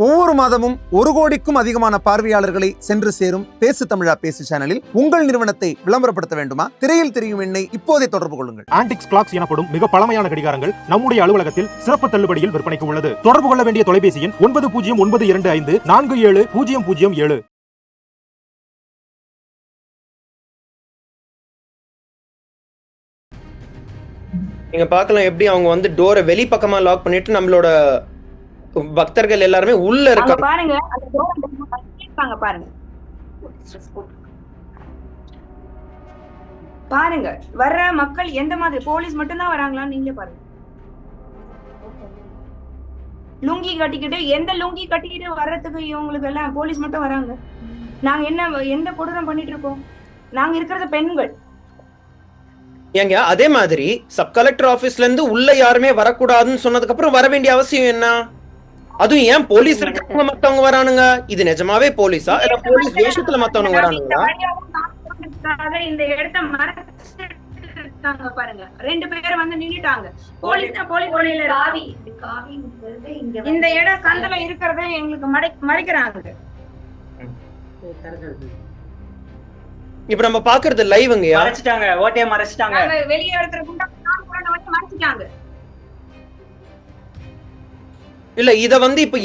ஒவ்வொரு மாதமும் 1 கோடிக்கும் அதிகமான பார்வையாளர்களை சென்று சேரும் பேசு தமிழா பேசு சேனலில் உங்கள் நிறுவனத்தை விளம்பரப்படுத்த வேண்டுமா? திரையில் தெரியும் எண்ணை இப்போதே தொடர்பு கொள்ளுங்கள். ஆன்டிக்ஸ் கிளாக்ஸ் எனப்படும் மிக பழமையான கடிகாரங்கள் நம்முடைய அலுவலகத்தில் சிறப்பு தள்ளுபடியில் விற்பனைக்கு உள்ளது. தொடர்பு கொள்ள வேண்டிய தொலைபேசி எண் 9092547007. நீங்க பார்க்கலாம் எப்படி அவங்க வந்து டோரை வெளி பக்கமா லாக் பண்ணிட்டு நம்மளோட பக்தர்கள் எல்லாருமே உள்ள இருக்காங்க. பாருங்க அந்த டோர் பாருங்க பாருங்க வர்ற மக்கள் எந்த மாதிரி போலீஸ் மட்டும் தான் வராங்களா நீங்களே பாருங்க. லுங்கி கட்டிக்கிட்டு எந்த லுங்கி கட்டிக்கிட்டு வர்றதுக்கு இவங்களுக்கு எல்லாம் போலீஸ் மட்டும் வராங்க. நாங்க எந்த கொடூரம் பண்ணிட்டு இருக்கோம்? நாங்க இருக்கிறது பெண்கள். ஏங்க அதே மாதிரி சப் கலெக்டர் ஆபீஸ்ல இருந்து உள்ள யாருமே வரக்கூடாதுன்னு சொன்னதுக்கு அப்புறம் வர வேண்டிய அவசியம் என்ன? அதுவும் ஏன் போலீஸ் இருக்கவங்க மத்தவங்க வரானுங்க? இது நிஜமாவே போலீஸா இல்ல போலீஸ் வேஷத்துல மத்தவங்க வரானுங்களா? இந்த இடத்த மறைச்சிட்டாங்க பாருங்க. 2 பேர் வந்து நின்னுட்டாங்க. போலீஸ் இந்த இடம் சந்தில இருக்கிறத எங்களுக்கு மறைக்கிறாங்க. இப்ப நம்ம பாக்குறது லைவ்ங்கயா மறைச்சிட்டாங்க. ஓட்டே மறைச்சிட்டாங்க. வெளியே இருக்கிற குண்டா மறைச்சிட்டாங்க. இல்ல இத வந்து இப்ப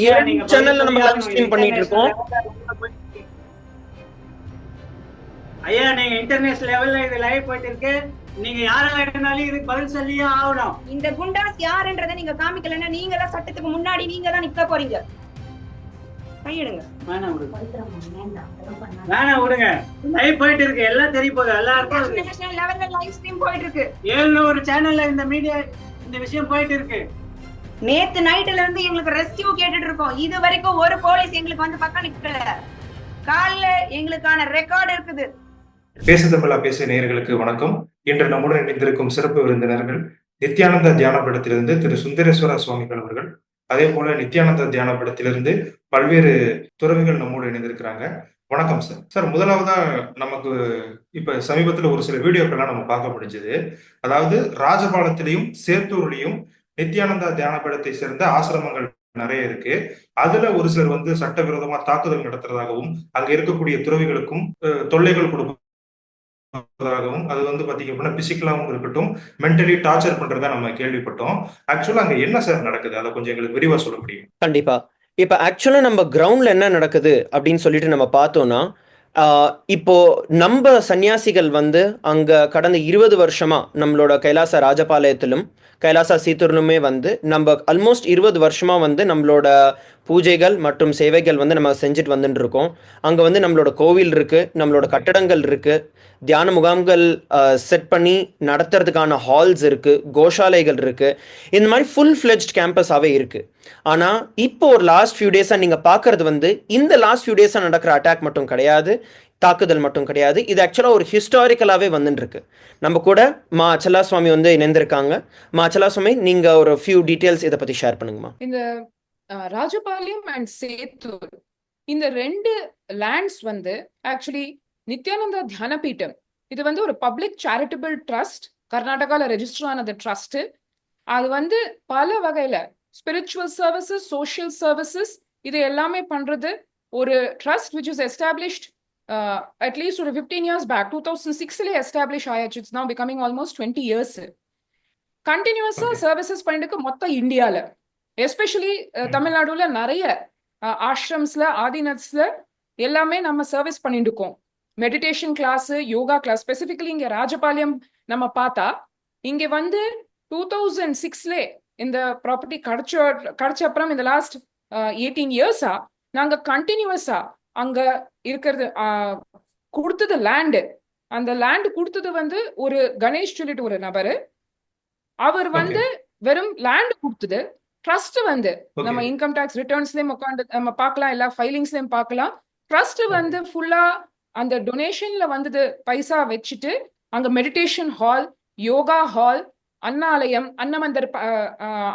சேனல்ல நம்ம லைவ் ஸ்ட்ரீம் பண்ணிட்டு இருக்கோம். ஐயா நீங்க இன்டர்நேஷனல் லெவல்ல இது லைவ் போயிட்டு இருக்கு. நீங்க யாரா இருந்தாலும் இதுக்கு பதில் சொல்லியே ஆகணும். இந்த குண்டாஸ் யாருன்றதை நீங்க காமிக்கலன்னா நீங்க தான் சட்டத்துக்கு முன்னாடி நீங்க தான் நிக்க போறீங்க. கையிடுங்க. வேணாம் விடுங்க. லைவ் போயிட்டு இருக்கு. எல்லாம் தெரிய போகுது. எல்லாருக்கும் இன்டர்நேஷனல் லெவல்ல லைவ் ஸ்ட்ரீம் போயிட்டு இருக்கு. 700 சேனல்ல இந்த மீடியா இந்த விஷயம் போயிட்டு இருக்கு. நேத்து நைட்ல இருந்து எங்களுக்கு ரெஸ்கியூ கேட்டுட்டு இருக்கோம். இது வரைக்கும் ஒரு போலீஸ் எங்களுக்கு வந்து பக்கம் நிக்கல. காலைல எங்களுக்கான ரெக்கார்ட் இருக்குது. பேசு தமிழா பேசு நேயர்களுக்கு வணக்கம். இன்று நம்முடன் இணைந்திருக்கும் சிறப்பு விருந்தினர்கள் நித்யானந்தா தியான பீடத்திலிருந்து திரு சுந்தரேஸ்வர சுவாமிகள் அவர்கள், அதே போல நித்யானந்தா தியான பீடத்திலிருந்து பல்வேறு துறவிகள் நம்மோடு இணைந்திருக்கிறாங்க. வணக்கம் சார். சார், முதலாவதா நமக்கு இப்ப சமீபத்துல ஒரு சில வீடியோக்கள்லாம் நம்ம பார்க்க முடிஞ்சது. அதாவது ராஜபாளையத்திலையும் சேத்தூர்லயும் நித்யானந்தா தியான பீடத்தை சேர்ந்த ஆசிரமங்கள் நிறைய இருக்கு. அதுல ஒரு சிலர் வந்து சட்டவிரோதமா தாக்குதல் நடத்துறதாகவும் அங்க இருக்கக்கூடிய துறவிகளுக்கும் தொல்லைகள் கொடுப்பதாகவும், அது வந்து பாத்தீங்க அப்படின்னா பிசிக்கலாவும் இருக்கட்டும் மென்டலி டார்ச்சர் பண்றதா நம்ம கேள்விப்பட்டோம். ஆக்சுவலா அங்க என்ன சார் நடக்குது? அதை கொஞ்சம் எங்களுக்கு விரிவா சொல்ல முடியும்? கண்டிப்பா. இப்ப ஆக்சுவலா நம்ம கிரவுண்ட்ல என்ன நடக்குது அப்படின்னு சொல்லிட்டு நம்ம பார்த்தோம்னா, இப்போ நம்ம சன்னியாசிகள் வந்து அங்க கடந்த 20 வருஷமா நம்மளோட கைலாச ராஜபாளையத்திலும் கைலாசா சீத்தூர்லுமே வந்து நம்ம ஆல்மோஸ்ட் 20 வருஷமா வந்து நம்மளோட பூஜைகள் மற்றும் சேவைகள் வந்து நம்ம செஞ்சுட்டு வந்துட்டு இருக்கோம். அங்கே வந்து நம்மளோட கோவில் இருக்குது, நம்மளோட கட்டடங்கள் இருக்குது, தியான முகாம்கள் செட் பண்ணி நடத்துறதுக்கான ஹால்ஸ் இருக்குது, கோஷாலைகள் இருக்குது. இந்த மாதிரி ஃபுல் ஃப்ளெஜ்ட் கேம்பஸாகவே இருக்குது. ஆனால் இப்போ ஒரு லாஸ்ட் ஃபியூ டேஸாக நீங்கள் பார்க்குறது வந்து இந்த லாஸ்ட் ஃபியூ டேஸாக நடக்கிற அட்டாக் மட்டும் கிடையாது, தாக்குதல் மட்டும் கிடையாது. இது ஆக்சுவலாக ஒரு ஹிஸ்டாரிக்கலாகவே வந்துட்டு இருக்கு. நம்ம கூட மா அச்சலா சுவாமி வந்து இணைந்திருக்காங்க. மா அச்சலா சுவாமி, நீங்கள் ஒரு ஃபியூ டீட்டெயில்ஸ் இதை பற்றி ஷேர் பண்ணுங்கம்மா. இந்த ராஜபாளையம் அண்ட் சேத்தூர் இந்த 2 லேண்ட்ஸ் வந்து ஆக்சுவலி நித்யானந்தா தியானபீட்டம் இது வந்து ஒரு பப்ளிக் சேரிட்டபிள் ட்ரஸ்ட், கர்நாடகாவில் ரெஜிஸ்டர் ஆனது ட்ரஸ்ட். அது வந்து பல வகையில ஸ்பிரிச்சுவல் சர்வீசஸ், சோஷியல் சர்வீசஸ் இது எல்லாமே பண்றது ஒரு trust which is established at least ஒரு 15 years back. 2006 எஸ்டாப்ளிஷ் ஆயாச்சு. It's now becoming almost 20 years. கண்டினியூஸா சர்வீசஸ் பண்ணிட்டு மொத்த இந்தியால, எஸ்பெஷலி தமிழ்நாடுல நிறைய ஆஷ்ரம்ஸ்ல, ஆதினத்ஸ்ல எல்லாமே நம்ம சர்வீஸ் பண்ணிட்டு இருக்கோம். Meditation class, yoga class. Specifically இங்க ராஜபாளையம் நம்ம பார்த்தா இங்க வந்து 2006 இந்த ப்ராப்பர்ட்டி கிடைச்ச அப்புறம் இந்த லாஸ்ட் 18 years-ஆ நாங்க கண்டினியூஸா அங்க இருக்கிறது கொடுத்தது லேண்டு. அந்த லேண்டு கொடுத்தது வந்து ஒரு கணேஷ் சொல்லிட்டு ஒரு நபரு. அவர் வந்து வெறும் லேண்ட் கொடுத்தது. ட்ரஸ்ட் வந்து நம்ம இன்கம் டாக்ஸ் ரிட்டர்ன்ஸ்லயும் உட்காந்து நம்ம பார்க்கலாம், எல்லா ஃபைலிங்ஸ்லயும் பார்க்கலாம். ட்ரஸ்ட் வந்து ஃபுல்லா அந்த டொனேஷன்ல வந்தது பைசா வச்சுட்டு அங்க மெடிடேஷன் ஹால், யோகா ஹால், அன்னாலயம், அன்னமந்தர்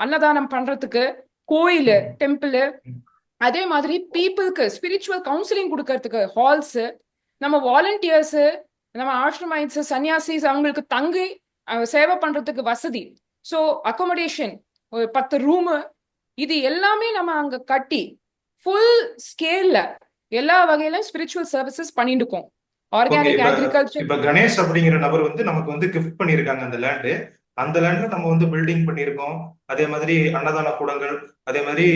அன்னதானம் பண்றதுக்கு, கோயில், டெம்பிள், அதே மாதிரி பீப்புளுக்கு ஸ்பிரிச்சுவல் கவுன்சிலிங் கொடுக்கறதுக்கு ஹால்ஸ், நம்ம வாலண்டியர்ஸ், நம்ம ஆஷ்ரமைட்ஸ், சன்னியாசிஸ் அவங்களுக்கு தங்கி சேவை பண்றதுக்கு வசதி. ஸோ அக்கோமடேஷன், ஒரு 10 ரூமு, இது எல்லாமே நம்ம அங்க கட்டி ஃபுல் ஸ்கேல்ல எல்லா வகையிலும் ஸ்பிரிச்சுவல் சர்வீசஸ் பண்ணிட்டு இருக்கோம். ஓகே. ஆர்கானிக் இப்ப அக்ரிகல்ச்சர். இப்ப கணேஷ் அப்படிங்கிற நபர் வந்து நமக்கு வந்து கிஃப்ட் பண்ணியிருக்காங்க அந்த லேண்டு. அந்த லேண்ட்ல நம்ம வந்து பில்டிங் பண்ணியிருக்கோம். அதே மாதிரி அன்னதான கூடங்கள், அதே மாதிரி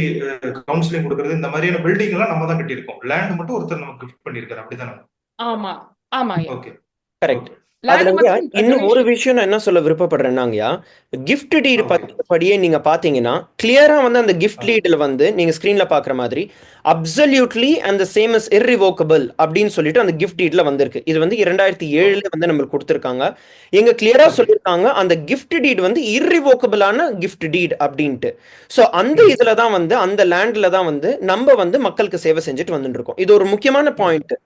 கவுன்சிலிங் கொடுக்கறது, இந்த மாதிரியான பில்டிங் எல்லாம் நம்ம தான் கட்டியிருக்கோம். லேண்ட் மட்டும் ஒருத்தர் நமக்கு கிஃப்ட் பண்ணியிருக்காரு, அப்படிதானே? ஆமா ஆமாய்யா. ஓகே. கரெக்ட். லேண்ட் அதுலங்கயா மட்டும் இன்னும் ஒரு donation. விஷயம் நான் என்ன சொல்ல விருப்பப்படுறேன்னாங்கயா, கிஃப்ட் டீட் ஓகே. படியே நீங்க பாத்தீங்கன்னா கிளியரா வந்து அந்த கிஃப்ட் டீட்ல வந்து நீங்க ஸ்கிரீன்ல பாக்குற மாதிரி அப்சல்யூட்லி அந்த சேம் இஸ் இர்ரிவோக்கபிள் அப்படின்னு சொல்லிட்டு அந்த கிஃப்ட் டீட்ல வந்திருக்கு. இது வந்து 2007 வந்து நம்மளுக்கு கொடுத்துருக்காங்க. எங்க கிளியரா ஓகே. சொல்லியிருக்காங்க அந்த கிஃப்ட் டீட் வந்து இர்ரிவோக்கபிளான கிஃப்ட் டீட் அப்படின்ட்டு. ஸோ அந்த இதுல தான் வந்து அந்த லேண்ட்ல தான் வந்து நம்ம வந்து மக்களுக்கு சேவை செஞ்சுட்டு வந்துட்டு இருக்கோம். இது ஒரு முக்கியமான point,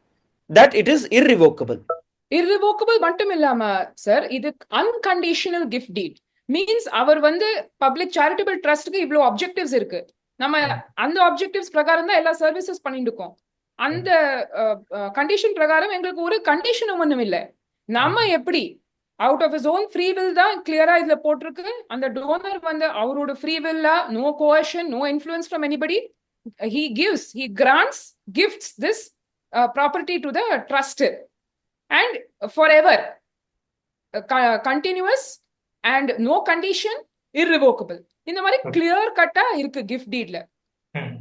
that it is irrevocable. irrevocable மட்டும் இல்லாம சார், இது அன்கண்டிஷனல் கிஃப்ட் டீட் மீன்ஸ் அவர் வந்து பப்ளிக் சேரிட்டபிள் ட்ரஸ்ட்க்கு இவ்வளோ அப்ஜெக்டிவ்ஸ் இருக்கு. நம்ம அந்த அப்ஜெக்டிவ்ஸ் பிரகாரம் தான் எல்லா சர்வீசஸ் பண்ணிட்டு இருக்கோம். அந்த கண்டிஷன் பிரகாரம் எங்களுக்கு ஒரு கண்டிஷனும் ஒண்ணும் இல்லை. நம்ம எப்படி out of his own free will தான் கிளியரா இதுல போட்டிருக்கு. அந்த டோனர் வந்து அவரோட ஃப்ரீ வில்லா, no caution, no influence from anybody, he grants gifts this property to the trust and forever, continuous and no condition, irrevocable. இந்த மாதிரி கிளியர் கட்டா இருக்கு கிஃப்ட் டீட்ல.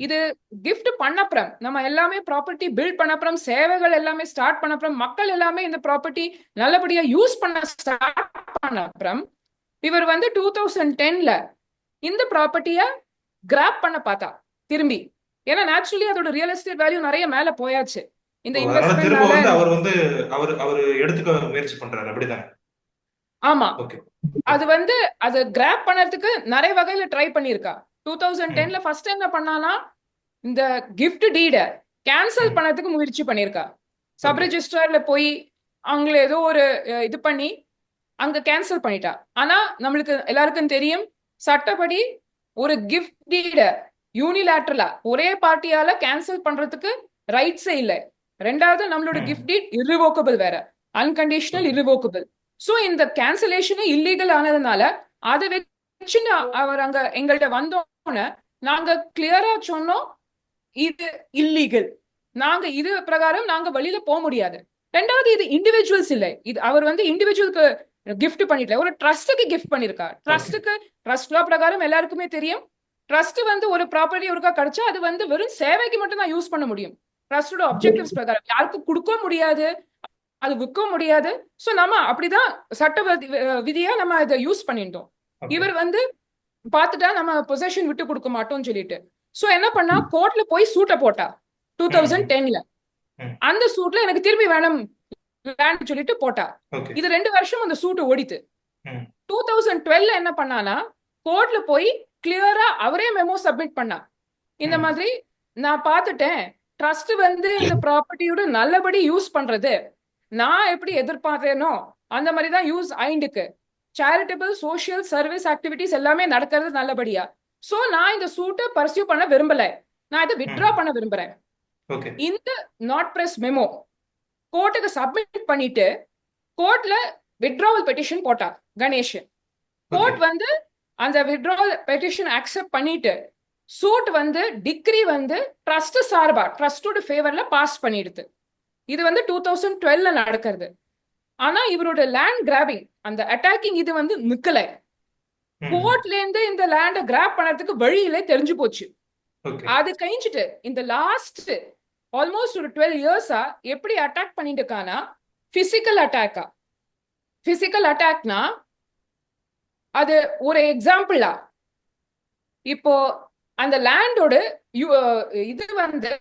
இது கிஃப்ட் பண்ணப்புறம் நம்ம எல்லாமே ப்ராப்பர்ட்டி பில்ட் பண்ணப்புறம், சேவைகள் எல்லாமே ஸ்டார்ட் பண்ணப்புறம், மக்கள் எல்லாமே இந்த ப்ராப்பர்ட்டி நல்லபடியா யூஸ் பண்ண ஸ்டார்ட் பண்ணப்புறம், இவர் வந்து 2010ல இந்த ப்ராப்பர்ட்டிய கிராப் பண்ண பார்த்தா திரும்பி. ஏன்னா நேச்சுரலி அதோட ரியல் எஸ்டேட் வேல்யூ நிறைய மேல போயாச்சு இந்த அதனால திரும்ப வந்து இன்வெஸ்ட்மெண்ட். அவர் வந்து அவர் எடுத்துக்க முயற்சி பண்றாரு, அப்படிதானே? ஆமா, ஓகே. அது வந்து அது கிராப் பண்ணறதுக்கு நிறைய வகையில ட்ரை பண்ணிருக்கா. 2010ல ஃபர்ஸ்ட் என்ன பண்ணானா, இந்த கிஃப்ட் டீட கேன்சல் பண்ணறதுக்கு முயற்சி பண்ணிருக்கா. சப் ரெஜிஸ்ட்ரார்ல போய் அவங்கள ஏதோ ஒரு இது பண்ணி அங்க கேன்சல் பண்ணிட்டா. ஆனா நம்மளுக்கு எல்லாருக்கும் தெரியும், சட்டப்படி ஒரு கிஃப்ட் டீட யூனிலேட்டரலா ஒரே பார்ட்டியால கேன்சல் பண்றதுக்கு ரைட்ஸே இல்லை. ரெண்டாவது நம்மளோட கிஃப்ட் டீட் இர்ரிவோக்கபிள் வேற, அன்கண்டிஷனல் இர்ரிவோக்கபிள். சோ இந்த கேன்சலேஷனே இல்லீகல் ஆனதுனால அதை வச்சு அவர் அங்க எங்கள்கிட்ட வந்தோன்னு நாங்க கிளியரா சொன்னோம், இது இல்லீகல், நாங்க இது பிரகாரம் நாங்க வெளியில போக முடியாது. ரெண்டாவது இது இண்டிவிஜுவல்ஸ் இல்லை, இது அவர் வந்து இண்டிவிஜுவலுக்கு கிஃப்ட் பண்ணிட்டல, ஒரு ட்ரஸ்டுக்கு கிஃப்ட் பண்ணிருக்கா. ட்ரஸ்டுக்கு ட்ரஸ்ட் லா பிரகாரம் எல்லாருக்குமே தெரியும், ட்ரஸ்ட் வந்து ஒரு ப்ராப்பர்ட்டி ஒருக்கா கிடைச்சா அது வந்து வெறும் சேவைக்கு மட்டும் தான் யூஸ் பண்ண முடியும். ட்ரஸ்டோட அப்ஜெக்டிவ்ஸ் பிரகாரம் யாருக்கும் கொடுக்க முடியாது, அது விற்க முடியாது. சோ நம்ம அப்படிதான் சட்ட விதியா நம்ம இதை யூஸ் பண்ணிட்டோம். இவர் வந்து பார்த்துட்டா நம்ம பொசஷன் விட்டு கொடுக்க மாட்டோம்னு சொல்லிட்டு. சோ என்ன பண்ணா, கோர்ட்ல போய் சூட்டை போட்டா 2010ல. அந்த சூட்ல எனக்கு திரும்பி வேணும் சொல்லிட்டு போட்டா. இது 2 வருஷம் அந்த சூட்டு ஓடித்து. 2012ல என்ன பண்ணானா, கோர்ட்ல போய் கிளியரா அவரே மெமோ சப்மிட் பண்ணா. இந்த மாதிரி நான் பார்த்துட்டேன், ட்ரஸ்ட் வந்து இந்த ப்ராப்பர்ட்டியோட நல்லபடி யூஸ் பண்றது நான் எப்படி எதிர்பார்த்தேனோ அந்த மாதிரி தான் யூஸ் ஆயிண்டுக்கு. சேரிட்டபிள் சோஷியல் சர்வீஸ் ஆக்டிவிட்டிஸ் எல்லாமே நடக்கிறது நல்லபடியா. சோ நான் இந்த சூட்டை பர்சியூ பண்ண விரும்பல, நான் இதை வித்ட்ரா பண்ண விரும்புறேன். இந்த நாட் பிரஸ் மெமோ கோர்ட்டுக்கு சப்மிட் பண்ணிட்டு கோர்ட்ல வித்ட்ராவல் பெட்டிஷன் போட்டா கணேஷ். கோர்ட் வந்து அந்த வித்ட்ராவல் பெட்டிஷன் அக்செப்ட் பண்ணிட்டு சூட் வந்து டிகிரி வந்து ட்ரஸ்ட் சார்பா ட்ரஸ்டோட ஃபேவர்ல பாஸ் பண்ணிடுது. இது வந்து 2012ல நடக்கிறது. ஆனா இவரோட லேண்ட் கிராபிங், அந்த அட்டாக்கிங் இது வந்து நிக்கல. கோர்ட்ல இருந்து இந்த லேண்ட கிராப் பண்ணறதுக்கு வழியில தெரிஞ்சு போச்சு. அது கழிஞ்சிட்டு இந்த லாஸ்ட் ஆல்மோஸ்ட் ஒரு 12 இயர்ஸா எப்படி அட்டாக் பண்ணிட்டு இருக்கானா, பிசிக்கல் அட்டாக்கா. பிசிக்கல் அட்டாக்னா அது ஒரு எக்ஸாம்பிளா, இப்போ அந்த லேண்டோட இது வந்து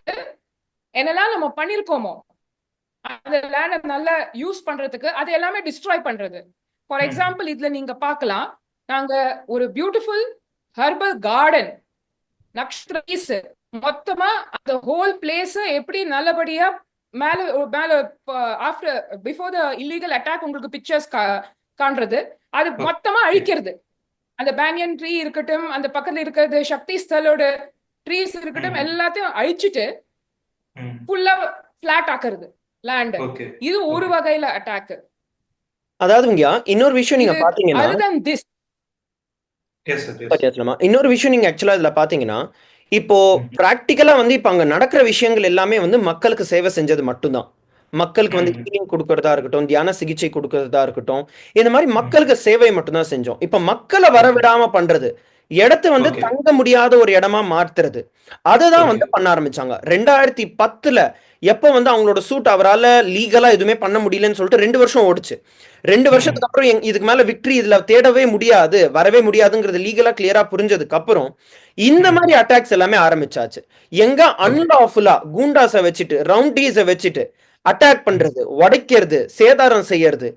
என்னெல்லாம் நம்ம பண்ணிருக்கோமோ அந்த லேண்ட நல்லா யூஸ் பண்றதுக்கு அது எல்லாமே டிஸ்ட்ராய் பண்றது. ஃபார் எக்ஸாம்பிள் இதுல நீங்க பார்க்கலாம், நாங்க ஒரு பியூட்டிஃபுல் ஹெர்பல் கார்டன் நக்ஷத்ரீஸ் மொத்தமா அந்த ஹோல் பிளேஸ் எப்படி நல்லபடியா மேல மேல after before the illegal attack உங்களுக்கு பிக்சர்ஸ் காண்றது, அது மொத்தமா அழிக்கிறது. அந்த பேனியன் ட்ரீ இருக்கட்டும், அந்த பக்கத்துல இருக்கிறது சக்தி ஸ்தலோட ட்ரீஸ் இருக்கட்டும், எல்லாத்தையும் அழிச்சிட்டு ஃபுல்லா பிளாட் ஆக்குறது லேண்ட். இது ஒரு வகையில அட்டாக். அதாவது இன்னொரு விஷயம் நீங்க பாத்தீங்கன்னா, அதுதான் திஸ். இன்னொரு விஷயம் நீங்க ஆக்சுவலா இதுல பாத்தீங்கன்னா, இப்போ பிராக்டிக்கலா வந்து இப்ப அங்க நடக்கிற விஷயங்கள் எல்லாமே வந்து மக்களுக்கு சேவை செஞ்சது மட்டும்தான். மக்களுக்கு வந்து ஹீலிங் கொடுக்கறதா இருக்கட்டும், தியான சிகிச்சை கொடுக்கறதா இருக்கட்டும், இந்த மாதிரி மக்களுக்கு சேவை மட்டும்தான் செஞ்சோம். இப்ப மக்களை வரவிடாம பண்றது, இடத்த வந்து Okay. தங்க முடியாத ஒரு இடமா மாத்துறது, அததான் வந்து பண்ண ஆரம்பிச்சாங்க. 2010ல எப்ப வந்து அவங்களோட சூட் அவரால லீகலா எதுவுமே பண்ண முடியலன்னு சொல்லிட்டு 2 வருஷம் ஓடுச்சு. 2 வருஷத்துக்கு அப்புறம் இதுக்கு மேல விக்டரி இதுல தேடவே முடியாது, வரவே முடியாதுங்கிறது லீகலா கிளியரா புரிஞ்சதுக்கு அப்புறம் இந்த மாதிரி அட்டாக்ஸ் எல்லாமே ஆரம்பிச்சாச்சு. எங்க அன்லாஃபுல்லா கூண்டாஸை வச்சுட்டு, ரவுண்டீஸை வச்சுட்டு அட்டாக் பண்றது, உடைக்கிறது, சேதாரம் செய்யறது.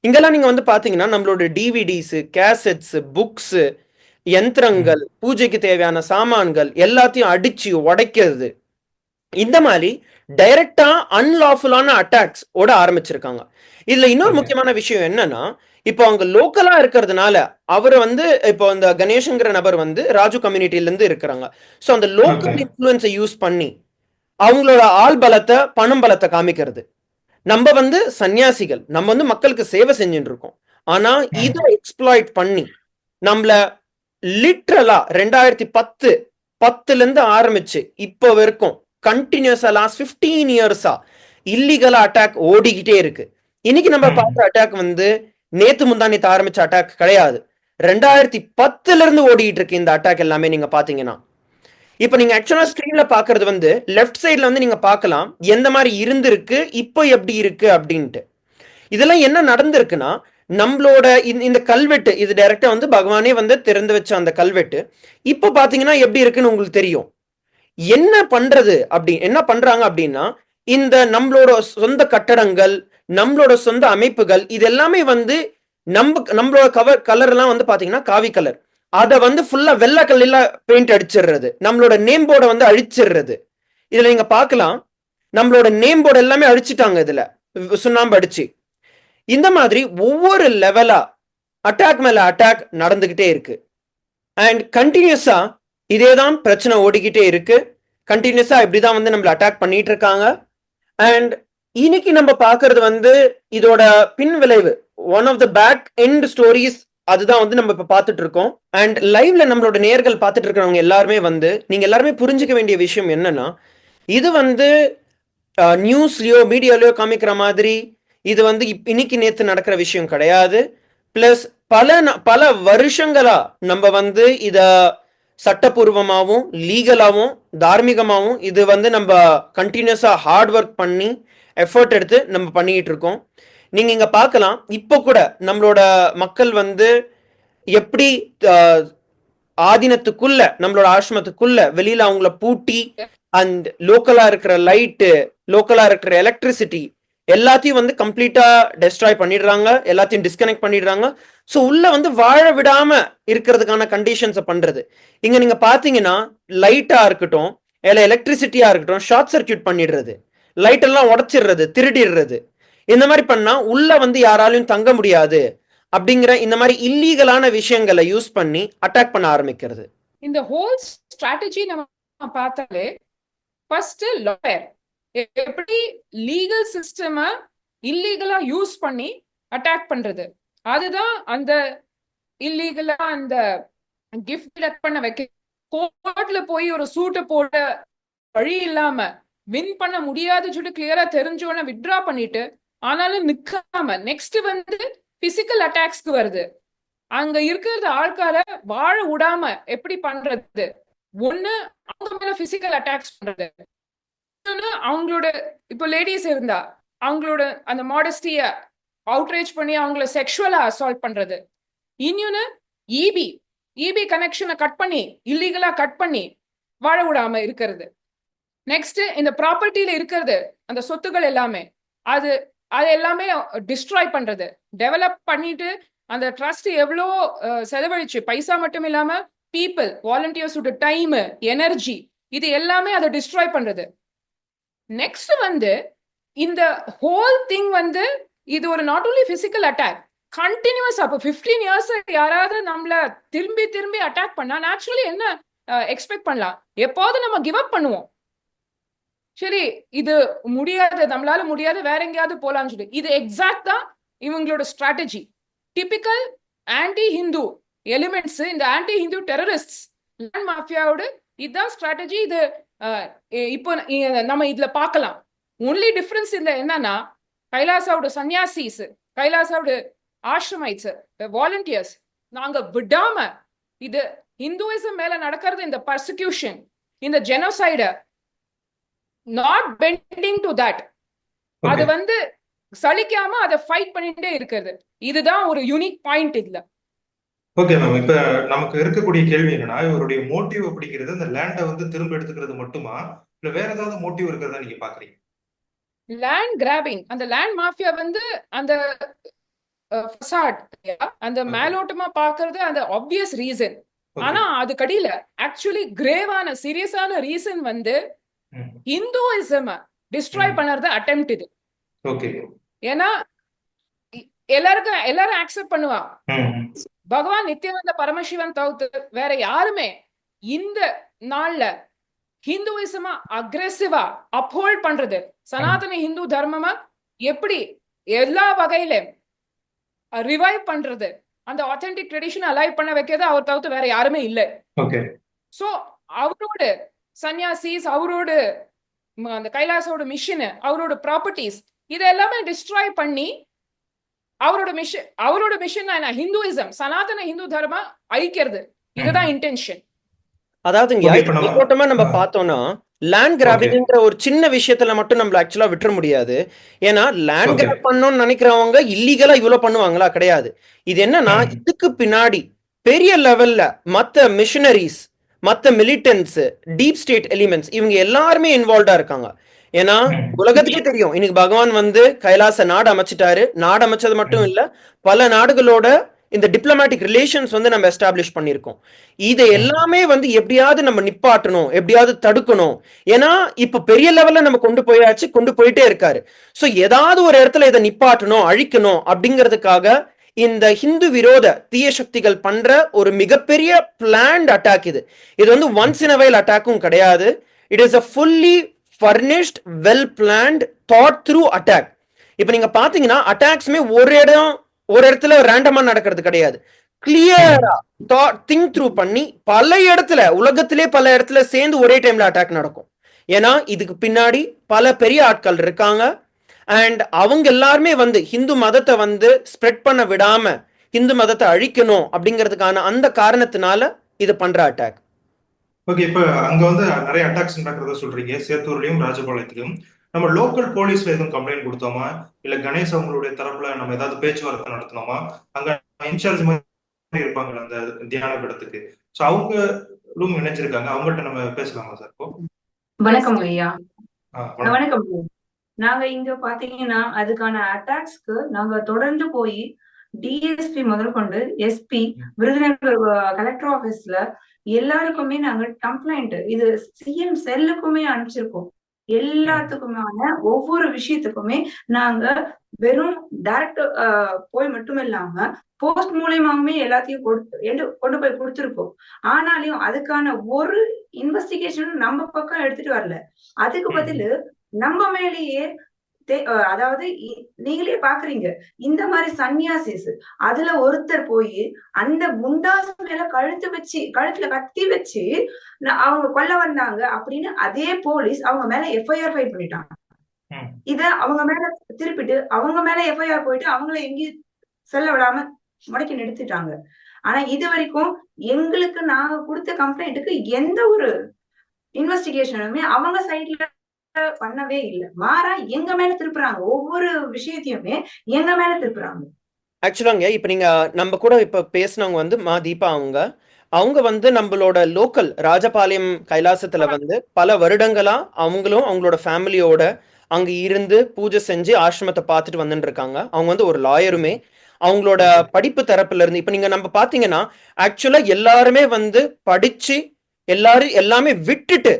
இங்கெல்லாம் நீங்க வந்து பாத்தீங்கன்னா நம்மளோட டிவிடிஸ், கேசட்ஸ், புக்ஸ், யந்திரங்கள், பூஜைக்கு தேவையான சாமான்கள் எல்லாத்தையும் அடிச்சு உடைக்கிறது. இந்த மாதிரி டைரக்டா அன்லாஃபுல்லான அட்டாக்ஸ் ஓட ஆரம்பிச்சிருக்காங்க. இதுல இன்னொரு முக்கியமான விஷயம் என்னன்னா, இப்போ அவங்க லோக்கலா இருக்கிறதுனால அவரை வந்து இப்போ இந்த கணேஷ்ங்கிற நபர் வந்து ராஜு கம்யூனிட்டில இருந்து இருக்கிறாங்க. ஸோ அந்த லோக்கல் இன்ஃப்ளூயன்ஸை யூஸ் பண்ணி அவங்களோட ஆள் பலத்தை, பணம் பலத்தை காமிக்கிறது. நம்ம வந்து சன்னியாசிகள், நம்ம வந்து மக்களுக்கு சேவை செஞ்சுட்டு இருக்கோம். ஆனா இதை எக்ஸ்ப்ளாய்ட் பண்ணி நம்மள லிட்ரலா 2010ல இருந்து ஆரம்பிச்சு இப்போ வரைக்கும் கண்டினியூஸா லாஸ்ட் 15 இயர்ஸா இல்லீகலா அட்டாக் ஓடிக்கிட்டே இருக்கு. இன்னைக்கு நம்ம பார்த்த அட்டாக் வந்து நேத்து முந்தானேத்து ஆரம்பிச்ச அட்டாக் கிடையாது. 2010ல இருந்து ஓடிட்டு இருக்கு இந்த அட்டாக் எல்லாமே. நீங்க பாத்தீங்கன்னா இப்ப நீங்க ஆக்சுவலா ஸ்கிரீன்ல பாக்குறது வந்து லெஃப்ட் சைட்ல வந்து நீங்க பார்க்கலாம் எந்த மாதிரி இருந்திருக்கு, இப்போ எப்படி இருக்கு அப்படின்ட்டு. இதெல்லாம் என்ன நடந்திருக்குன்னா, நம்மளோட இந்த கல்வெட்டு இது டைரக்டா வந்து பகவானே வந்து திறந்து வச்ச அந்த கல்வெட்டு இப்போ பாத்தீங்கன்னா எப்படி இருக்குன்னு உங்களுக்கு தெரியும். என்ன பண்றது என்ன பண்றாங்க அப்படின்னா, இந்த நம்மளோட சொந்த கட்டடங்கள், நம்மளோட சொந்த அமைப்புகள், இது எல்லாமே வந்து நம்மளோட கலர் எல்லாம் வந்து பாத்தீங்கன்னா காவி கலர், அத வந்து ஃபுல்லா வெள்ளை கல்லில பெயிண்ட் அடிச்சிடுறது, நம்மளோட நேம் போர்டை வந்து அழிச்சிடுறது. இதுல நீங்க பார்க்கலாம் நம்மளோட நேம் போர்டு எல்லாமே அழிச்சிட்டாங்க இதுல சுண்ணாம்பு அடிச்சு. இந்த மாதிரி ஒவ்வொரு லெவலா அட்டாக் மேல அட்டாக் நடந்துகிட்டே இருக்கு. அண்ட் கண்டினியூஸா இதேதான் பிரச்சனை ஓடிக்கிட்டே இருக்கு. கண்டினியூஸா இப்படிதான் வந்து நம்மள அட்டாக் பண்ணிட்டு இருக்காங்க. அண்ட் இன்னைக்கு நம்ம பாக்குறது வந்து இதோட பின் விளைவு, one of the back end stories, அதுதான் வந்து நம்ம இப்ப பார்த்துட்டு இருக்கோம். அண்ட் லைவ்ல நம்மளோட நேர்கள் பார்த்துட்டு இருக்கிறவங்க எல்லாருமே வந்து நீங்க எல்லாருமே புரிஞ்சுக்க வேண்டிய விஷயம் என்னன்னா, இது வந்து நியூஸ்லயோ மீடியாலயோ காமிக்கிற மாதிரி இது வந்து இன்னைக்கு நேத்து நடக்கிற விஷயம் கிடையாது. பிளஸ் பல வருஷங்களா நம்ம வந்து இத சட்டப்பூர்வமாகவும் லீகலாகவும் தார்மீகமாகவும் இது வந்து நம்ம கண்டினியூஸா ஹார்ட் ஒர்க் பண்ணி எஃபர்ட் எடுத்து நம்ம பண்ணிட்டு இருக்கோம். நீங்க இங்க பார்க்கலாம், இப்போ கூட நம்மளோட மக்கள் வந்து எப்படி ஆதீனத்துக்குள்ள நம்மளோட ஆசிரமத்துக்குள்ள வெளியில அவங்கள பூட்டி அண்ட் லோக்கலா இருக்கிற லைட்டு, லோக்கலா இருக்கிற எலக்ட்ரிசிட்டி எல்லாத்தையும் வந்து கம்ப்ளீட்டா டெஸ்ட்ராய் பண்ணிடுறாங்க, எல்லாத்தையும் டிஸ்கனெக்ட் பண்ணிடுறாங்க. ஸோ உள்ள வந்து வாழ விடாம இருக்கிறதுக்கான கண்டிஷன்ஸை பண்றது. இங்க நீங்க பாத்தீங்கன்னா லைட்டா இருக்கட்டும், இல்ல எலக்ட்ரிசிட்டியா இருக்கட்டும், ஷார்ட் சர்க்கியூட் பண்ணிடுறது, லைட் எல்லாம் உடைச்சிடுறது, திருடிடுறது. இந்த மாதிரி பண்ணா உள்ள வந்து யாராலையும் தங்க முடியாது அப்படிங்கிற இந்த மாதிரி இல்லீகலான விஷயங்களை யூஸ் பண்ணி அட்டாக் பண்ண ஆரம்பிக்கிறது. இந்த ஹோல் ஸ்ட்ராட்டஜி நம்ம பார்த்தாலே ஃபர்ஸ்ட் லாயர் எப்படி லீகல் சிஸ்டம இல்லீகலா யூஸ் பண்ணி அட்டாக் பண்றது, அதுதான் அந்த இல்லீகலா அந்த கிஃப்ட் பண்ண வைக்க கோர்ட்ல போய் ஒரு சூட்டை போட வழி இல்லாம வின் பண்ண முடியாது சொல்லிட்டு கிளியரா தெரிஞ்சோன்னு வித்ட்ரா பண்ணிட்டு ஆனாலும் நிக்காம நெக்ஸ்ட் வந்து பிசிக்கல் அட்டாக்ஸ்க்கு வருது. அங்க இருக்கிறது ஆட்கார வாழ விடாம எப்படி பண்றது, ஒண்ணு அவங்க மேல பிசிக்கல் அட்டாக்ஸ் பண்றது, அவங்களோட இப்போ லேடிஸ் இருந்தா அவங்களோட அந்த மாடஸ்டிய அவுட்ரேஜ் பண்ணி அவங்கள செக்ஷுவலா அசால்ட் பண்றது, இன்னொன்னு இபி கனெக்ஷனை கட் பண்ணி இல்லீகலா கட் பண்ணி வாழ விடாம இருக்கிறது. நெக்ஸ்ட் இந்த ப்ராப்பர்ட்டியில இருக்கிறது அந்த சொத்துக்கள் எல்லாமே அது எல்லாமே டிஸ்ட்ராய் பண்றது, டெவலப் பண்ணிட்டு அந்த ட்ரஸ்ட் எவ்வளோ செலவழிச்சு பைசா மட்டும் இல்லாம பீப்புள் வாலண்டியர்ஸோட டைம் எனர்ஜி இது எல்லாமே அதை டிஸ்ட்ராய் பண்றது. நெக்ஸ்ட் வந்து இந்த ஹோல் திங் வந்து இது ஒரு not only physical attack, continues. அப்போ 15 இயர்ஸ் யாராவது நம்மள திரும்பி அட்டாக் பண்ணா நேச்சுரலி என்ன எக்ஸ்பெக்ட் பண்ணலாம், எப்போது நம்ம கிவ் அப் பண்ணுவோம், சரி இது முடியாது நம்மளால முடியாது வேற எங்கேயாவது போலான்னு சொல்லி. இது எக்ஸாக்ட் தான் இவங்களோட strategy. Typical anti Hindu elements, இந்த ஆன்டி ஹிந்து டெரரிஸ்ட் லேண்ட் மாஃபியாவோட இதுதான் ஸ்ட்ராட்டஜி. இது இப்போ நம்ம இதுல பார்க்கலாம். ஒன்லி டிஃபரன்ஸ் இதுல என்னன்னா, கைலாசாவோட சன்னியாசிஸ், கைலாசாவோட ஆஷ்ரமைட்ஸ், வாலண்டியர்ஸ், நாங்க விடாம இது ஹிந்துயிசம் மேல நடக்கிறது, இந்த பர்சிக்யூஷன், இந்த ஜெனோசைட, நாட் பெண்டிங் டு தட், அது வந்து சலிக்காம அதை ஃபைட் பண்ணிட்டே இருக்கிறது. இதுதான் ஒரு யூனிக் பாயிண்ட் இதுல. ஓகே மேம், இப்ப நமக்கு இருக்கக்கூடிய கேள்வி என்னன்னா, இவருடைய மோட்டிவ் அப்படிங்கிறது அந்த லேண்டை வந்து திரும்ப எடுத்துக்கிறது மட்டுமா, இல்ல வேற ஏதாவது மோட்டிவ் இருக்கிறதா நீங்க பாக்குறீங்க? லேண்ட் கிராபிங், அந்த லேண்ட் மாஃபியா வந்து அந்த ஃபசாட், அந்த மேலோட்டமா பாக்குறது அந்த ஆப்வியஸ் ரீசன். ஆனா அது கடியில ஆக்சுவலி கிரேவான சீரியஸான ரீசன் வந்து இந்துயிசம் டிஸ்ட்ராய் பண்ணறது அட்டெம்ப்ட் இது. ஓகே. ஏன்னா எல்லாரும் அக்செப்ட் பண்ணுவா, பகவான் நித்யானந்த பரமசிவன் தவிர்த்து வேற யாருமே இந்த நாள்ல ஹிந்துயிசமா அக்ரெசிவா அப்ஹோல்ட் பண்றது, சனாதன ஹிந்து தர்மமா எப்படி எல்லா வகையில ரிவைவ் பண்றது, அந்த ஆத்தென்டிக் ட்ரெடிஷன் அலைவ் பண்ண வைக்கிறது அவர் தவிர்த்து வேற யாருமே இல்லை. சோ அவரோட சன்னியாசிஸ், அவரோட அந்த கைலாசோட மிஷன், அவரோட ப்ராப்பர்ட்டிஸ், இது எல்லாமே டிஸ்ட்ராய் பண்ணி அவரோட மிஷன் ஹிந்துயிசம், சனாதன ஹிந்து தர்ம அழிக்கிறது. இதுதான் இன்டென்ஷன். அதாவது நம்ம பார்த்தோம்னா லேண்ட் கிராபிங்ன்ற ஒரு சின்ன விஷயத்துல மட்டும் நம்ம ஆக்சுவலா விட்டுற முடியாது. ஏன்னா லேண்ட் கிராப் பண்ணணும்னு நினைக்கிறவங்க இல்லீகலா இவ்வளவு பண்ணுவாங்களா? கிடையாது. இது என்னன்னா, இதுக்கு பின்னாடி பெரிய லெவல்ல மத்த மிஷனரிஸ், மத்த மிலிட்டன்ஸ், டீப் ஸ்டேட் எலிமெண்ட்ஸ், இவங்க எல்லாருமே இன்வால்வ்டா இருக்காங்க. ஏன்னா உலகத்துக்கே தெரியும், இன்னைக்கு பகவான் வந்து கைலாச நாடு அமைச்சிட்டாரு. நாடு அமைச்சது மட்டும் இல்ல, பல நாடுகளோட இந்த டிப்ளமேட்டிக் ரிலேஷன்ஸ் வந்து நம்ம எஸ்டாப்ளிஷ் பண்ணிருக்கோம். இதை எல்லாமே வந்து எப்படியாவது நம்ம நிப்பாட்டணும், எப்படியாவது தடுக்கணும். ஏன்னா இப்ப பெரிய லெவல்ல நம்ம கொண்டு போயிட்டே இருக்காரு. சோ ஏதாவது ஒரு இடத்துல இதை நிப்பாட்டணும், அழிக்கணும் அப்படிங்கிறதுக்காக இந்த ஹிந்து விரோத தீய சக்திகள் பண்ற ஒரு மிகப்பெரிய பிளான்ட் அட்டாக் இது. இது வந்து ஒன்ஸ் இன் அ வைல் அட்டாக்கும் கிடையாது. It is a fully furnished, well planned, thought through attack. இப்ப நீங்க பாத்தீங்கன்னா அட்டாக்ஸ்மே ஒரு இடத்துல ரேண்டமா நடக்கிறது கிடையாது. கிளியரா திங்க் த்ரூ பண்ணி உலகத்திலே பல இடத்துல சேர்ந்து ஒரே டைம்ல அட்டாக் நடக்கும். ஏன்னா இதுக்கு பின்னாடி பல பெரிய ஆட்கள் இருக்காங்க. அண்ட் அவங்க எல்லாருமே வந்து ஹிந்து மதத்தை வந்து ஸ்ப்ரெட் பண்ண விடாம ஹிந்து மதத்தை அழிக்கணும் அப்படிங்கிறதுக்கான அந்த காரணத்தினால இது பண்ற அட்டாக். ஓகே, இப்ப அங்க வந்து நிறைய அட்டாக்ஸ் நடக்கிறத சொல்றீங்க, சேத்தூர்லயும் ராஜபாளையத்திலும். நம்ம லோக்கல் போலீஸ்ல எதுவும் கம்ப்ளைண்ட் கொடுத்தோமா, இல்ல கணேஷ் அவங்களுடைய தரப்புல நம்ம ஏதாவது பேச்சுவார்த்தை நடத்தினோமா? அங்க இன்சார்ஜ் மாதிரி இருப்பாங்க அந்த தியான பீடத்துக்கு, சோ அவங்க ரூம் நினைச்சிருக்காங்க, அவங்ககிட்ட நம்ம பேசலாமா சார்? வணக்கம் ஐயா. வணக்கம். நாங்க இங்க பாத்தீங்கன்னா அதுக்கான அட்டாக்ஸ்க்கு நாங்க தொடர்ந்து போய் டிஎஸ்பி முதற்கொண்டு எஸ்பி, விருதுநகர் கலெக்டர் ஆபீஸ்ல எல்லாருக்குமே நாங்க கம்ப்ளைண்ட், இது சிஎம் செல்லுக்குமே அனுப்பிச்சிருக்கோம். எல்லாத்துக்குமான ஒவ்வொரு விஷயத்துக்குமே நாங்க வெறும் டைரக்ட் போய் மட்டும் இல்லாம போஸ்ட் மூலியமாவுமே எல்லாத்தையும் கொண்டு போய் கொடுத்துருக்கோம். ஆனாலையும் அதுக்கான ஒரு இன்வெஸ்டிகேஷனும் நம்ம பக்கம் எடுத்துட்டு வரல. அதுக்கு பதிலு நம்ம மேலேயே, அதாவது நீங்களே பாக்குறீங்க, இந்த மாதிரி சன்னியாசிஸ் அதுல ஒருத்தர் போய் அந்த குண்டாசு மேல கழுத்துல கத்தி வச்சு அவங்க கொல்ல வந்தாங்க அப்படின்னு அதே போலீஸ் அவங்க மேல எஃப்ஐஆர் ஃபைல் பண்ணிட்டாங்க. இத அவங்க மேல திருப்பிட்டு அவங்க மேல எஃப்ஐஆர் போயிட்டு அவங்கள எங்கேயும் செல்ல விடாம முடக்கி நிறுத்திட்டாங்க. ஆனா இது வரைக்கும் எங்களுக்கு நாங்க கொடுத்த கம்ப்ளைண்ட்டுக்கு எந்த ஒரு இன்வெஸ்டிகேஷனுமே அவங்க சைட்ல பண்ணவே இல்லை. மாறா எங்க மேல திருப்புறாங்க, ஒவ்வொரு விஷயத்தையுமே எங்க மேல திருப்புறாங்க. ஆக்சுவலாங்க இப்ப நீங்க நம்ம கூட இப்ப பேசினவங்க வந்து மா தீபா, அவங்க வந்து நம்மளோட லோக்கல் ராஜபாளையம் கைலாசத்துல வந்து பல வருடங்களா அவங்களும் அவங்களோட ஃபேமிலியோட அங்க இருந்து பூஜை செஞ்சு ஆசிரமத்தை பார்த்துட்டு வந்துட்டு இருக்காங்க. அவங்க வந்து ஒரு லாயருமே. அவங்களோட படிப்பு தரப்புல இருந்து இப்ப நீங்க நம்ம பாத்தீங்கன்னா ஆக்சுவலா எல்லாருமே வந்து படிச்சு எல்லாமே விட்டுட்டு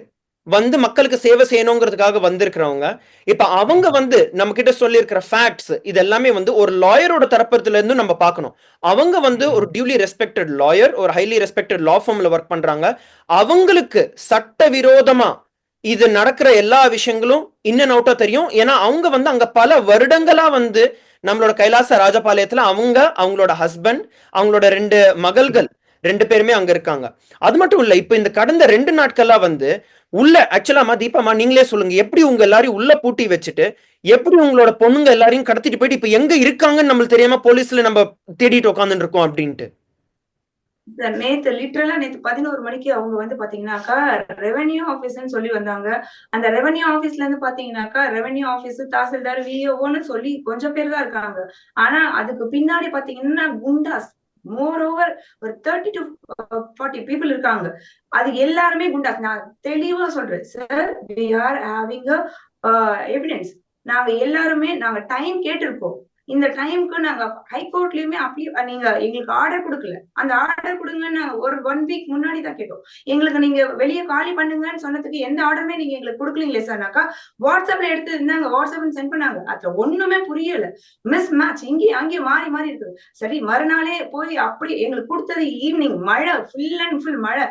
வந்து மக்களுக்கு சேவை செய்யணுங்கிறதுக்காக வந்திருக்கிறவங்க. இப்ப அவங்க வந்து நம்ம கிட்ட சொல்லி இருக்கிற ஃபேக்ட்ஸ் இது எல்லாமே வந்து ஒரு லாயரோட தரப்புல இருந்து நம்ம பார்க்கணும். அவங்க வந்து ஒரு டியூலி ரெஸ்பெக்டட் லாயர், ஒரு ஹைலி ரெஸ்பெக்டட் லா ஃபார்ம்ல ஒர்க் பண்றாங்க. அவங்களுக்கு சட்ட விரோதமா இது நடக்கிற எல்லா விஷயங்களும் இன் அண்ட் அவுட்டா தெரியும். ஏன்னா அவங்க வந்து அங்க பல வருடங்களா வந்து நம்மளோட கைலாச ராஜபாளையத்துல அவங்களோட ஹஸ்பண்ட், அவங்களோட 2 மகள்கள் 2 பேருமே அங்க இருக்காங்க. அது மட்டும் இல்ல, இப்ப இந்த கடந்த 2 நாட்களா வந்து உள்ள ஆக்சுவலாமா தீபாமா நீங்களே சொல்லுங்க, எப்படி உங்க எல்லாரையும் உள்ள பூட்டி வச்சுட்டு எப்படி உங்களோட பொண்ணுங்க எல்லாரையும் கடத்திட்டு போயிட்டு இப்ப எங்க இருக்காங்கன்னு நம்மளுக்கு தெரியாம போலீஸ்ல நம்ம தேடிட்டு உட்காந்துட்டு இருக்கோம் அப்படின்ட்டு? நேத்து லிட்டரலா நேத்து 11 மணிக்கு அவங்க வந்து பாத்தீங்கன்னாக்கா ரெவென்யூ ஆபீஸ்ன்னு சொல்லி வந்தாங்க. அந்த ரெவென்யூ ஆபீஸ்ல இருந்து பாத்தீங்கன்னாக்கா ரெவென்யூ ஆபீஸ், தாசில்தார், விஓன்னு சொல்லி கொஞ்சம் பேர் தான் இருக்காங்க. ஆனா அதுக்கு பின்னாடி பாத்தீங்கன்னா குண்டாஸ் மோர் ஓவர் ஒரு 30 to 40 பீப்புள் இருக்காங்க. அது எல்லாருமே குண்டாஸ். நான் தெளிவா சொல்றேன் sir, we are having a evidence. நாங்க எல்லாருமே நாங்க டைம் கேட்டிருக்கோம். இந்த டைம்க்கு நாங்க ஹைகோர்ட்லயுமே அப்படி நீங்க எங்களுக்கு ஆர்டர் கொடுக்கல. அந்த ஆர்டர் கொடுங்கன்னு ஒரு 1 வீக் முன்னாடி தான் கேட்டோம். எங்களுக்கு நீங்க வெளியே காலி பண்ணுங்கன்னு சொன்னதுக்கு எந்த ஆர்டருமே நீங்க எங்களுக்கு கொடுக்கலீங்களே சார்னாக்கா வாட்ஸ்அப்ல எடுத்து இருந்தாங்க, வாட்ஸ்அப்ல சென்ட் பண்ணாங்க. அதுல ஒண்ணுமே புரியல. மிஸ் மேட்ச் இங்கேயும் அங்கேயும் மாறி மாறி இருக்குது. சரி, மறுநாளே போய் அப்படி எங்களுக்கு கொடுத்தது ஈவினிங், மழை, ஃபுல் அண்ட் ஃபுல் மழை.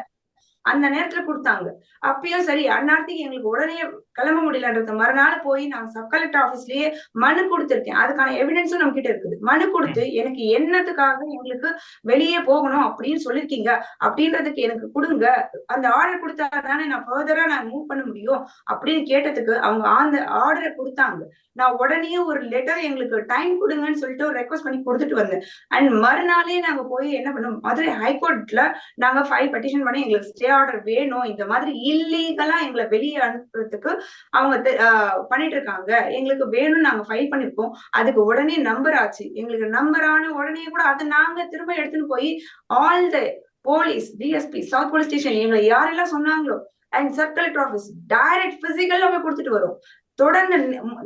அந்த நேரத்துல கொடுத்தாங்க. அப்பயும் சரி, அந்நேரத்துக்கு எங்களுக்கு உடனே கிளம்ப முடியலன்றது மறுநாள் போய் நான் சப் கலெக்டர் ஆபீஸ்லயே மனு கொடுத்திருக்கேன். அதுக்கான எவிடன்ஸும் நம்ம கிட்ட இருக்குது. மனு கொடுத்து எனக்கு என்னத்துக்காக எங்களுக்கு வெளியே போகணும் அப்படின்னு சொல்லிருக்கீங்க அப்படின்றதுக்கு எனக்கு கொடுங்க, அந்த ஆர்டர் கொடுத்தா தானே நான் ஃபர்தரா நான் மூவ் பண்ண முடியும் அப்படின்னு கேட்டதுக்கு அவங்க அந்த ஆர்டரை கொடுத்தாங்க. நான் உடனே ஒரு லெட்டர் எங்களுக்கு டைம் கொடுங்கன்னு சொல்லிட்டு ஒரு ரெக்வஸ்ட் பண்ணி கொடுத்துட்டு வந்தேன். அண்ட் மறுநாளே நாங்க போய் என்ன பண்ணோம், மதுரை ஹைகோர்ட்ல நாங்க ஃபைல் பெட்டிஷன் பண்ணி எங்களுக்கு ஸ்டே ஆர்டர் வேணும், இந்த மாதிரி இல்லீகலா எங்களை வெளியே அனுப்புறதுக்கு அவங்க பண்ணிட்டு இருக்காங்க, எங்களுக்கு வேணும்னு நாங்க ஃபைல் பண்ணிருக்கோம். அதுக்கு உடனே நம்பர் ஆச்சு. எங்களுக்கு நம்பர் ஆன உடனே கூட அதை நாங்க திரும்ப எடுத்துன்னு போய் all the police, DSP, south police station, எங்களை யாரெல்லாம் சொன்னாங்களோ and sub collector office direct பிசிக்கலா போய் கொடுத்துட்டு வரோம். தொடர்ந்து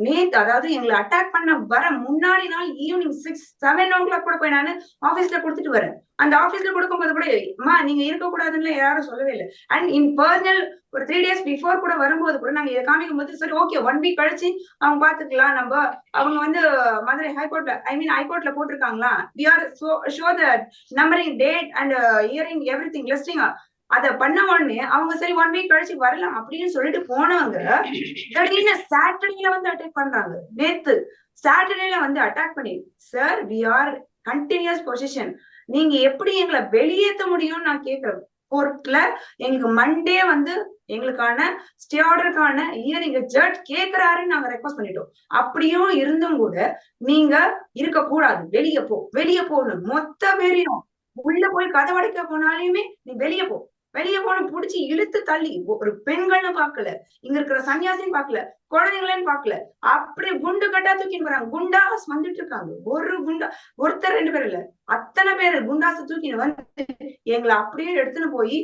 நேத்து, அதாவது எங்களை அட்டாக் பண்ண வர முன்னாடி நாள் ஈவினிங் 6-7 o'clock கூட போய் நான் ஆபீஸ்ல கொடுத்துட்டு வரேன். அந்த ஆபீஸ்ல கொடுக்கும்போது கூட அம்மா நீங்க இருக்க கூடாதுன்னு யாரும் சொல்லவே இல்லை. அண்ட் இன் பர்சனல் ஒரு 3 days பிஃபோர் கூட வரும்போது கூட நாங்க இதை காமிக்கும் போது சரி ஓகே 1 week கழிச்சு அவங்க பாத்துக்கலாம், நம்ம அவங்க வந்து Madurai ஹைகோர்ட்ல ஹைகோர்ட்ல போட்டிருக்காங்களா, we are show the numbering date and hearing everything listing. அத பண்ண உடனே அவங்க சரி 1 week கழிச்சு வரலாம் அப்படின்னு சொல்லிட்டு போனவங்க திடீர்னு சாட்டர்டேல வந்து அட்டாக் பண்றாங்க. நேத்து சாட்டர்டேல வந்து அட்டாக் பண்ணி, sir we are continues position, நீங்க எப்படி எங்களை வெளியேற்ற முடியும்னு நான் கேட்கிறேன். கோர்ட்ல எங்களுக்கு மண்டே வந்து எங்களுக்கான ஸ்டே ஆர்டருக்கான ஹியரிங் ஜட்ஜ் கேட்கிறாருன்னு நாங்க ரெக்வஸ்ட் பண்ணிட்டோம். அப்படியும் இருந்தும் கூட நீங்க இருக்க கூடாது, வெளியே போகணும், மொத்த பேரையும் உள்ள போய் கதவடைக்க போனாலுமே நீ வெளியே போன புடிச்சு இழுத்து தள்ளி, ஒரு பெண்கள்னு பாக்கல, இங்க இருக்கிற சன்னியாசின்னு பாக்கல, குழந்தைங்களன்னு பாக்கல, அப்படியே குண்டு கட்டா தூக்கின்னு போறாங்க. குண்டாஸ் வந்துட்டு இருக்காங்க. ஒரு குண்டா, ஒருத்தர் 2 பேர் இல்ல, அத்தனை பேர் குண்டாச தூக்கின்னு வந்து எங்களை அப்படியே எடுத்துன்னு போய்,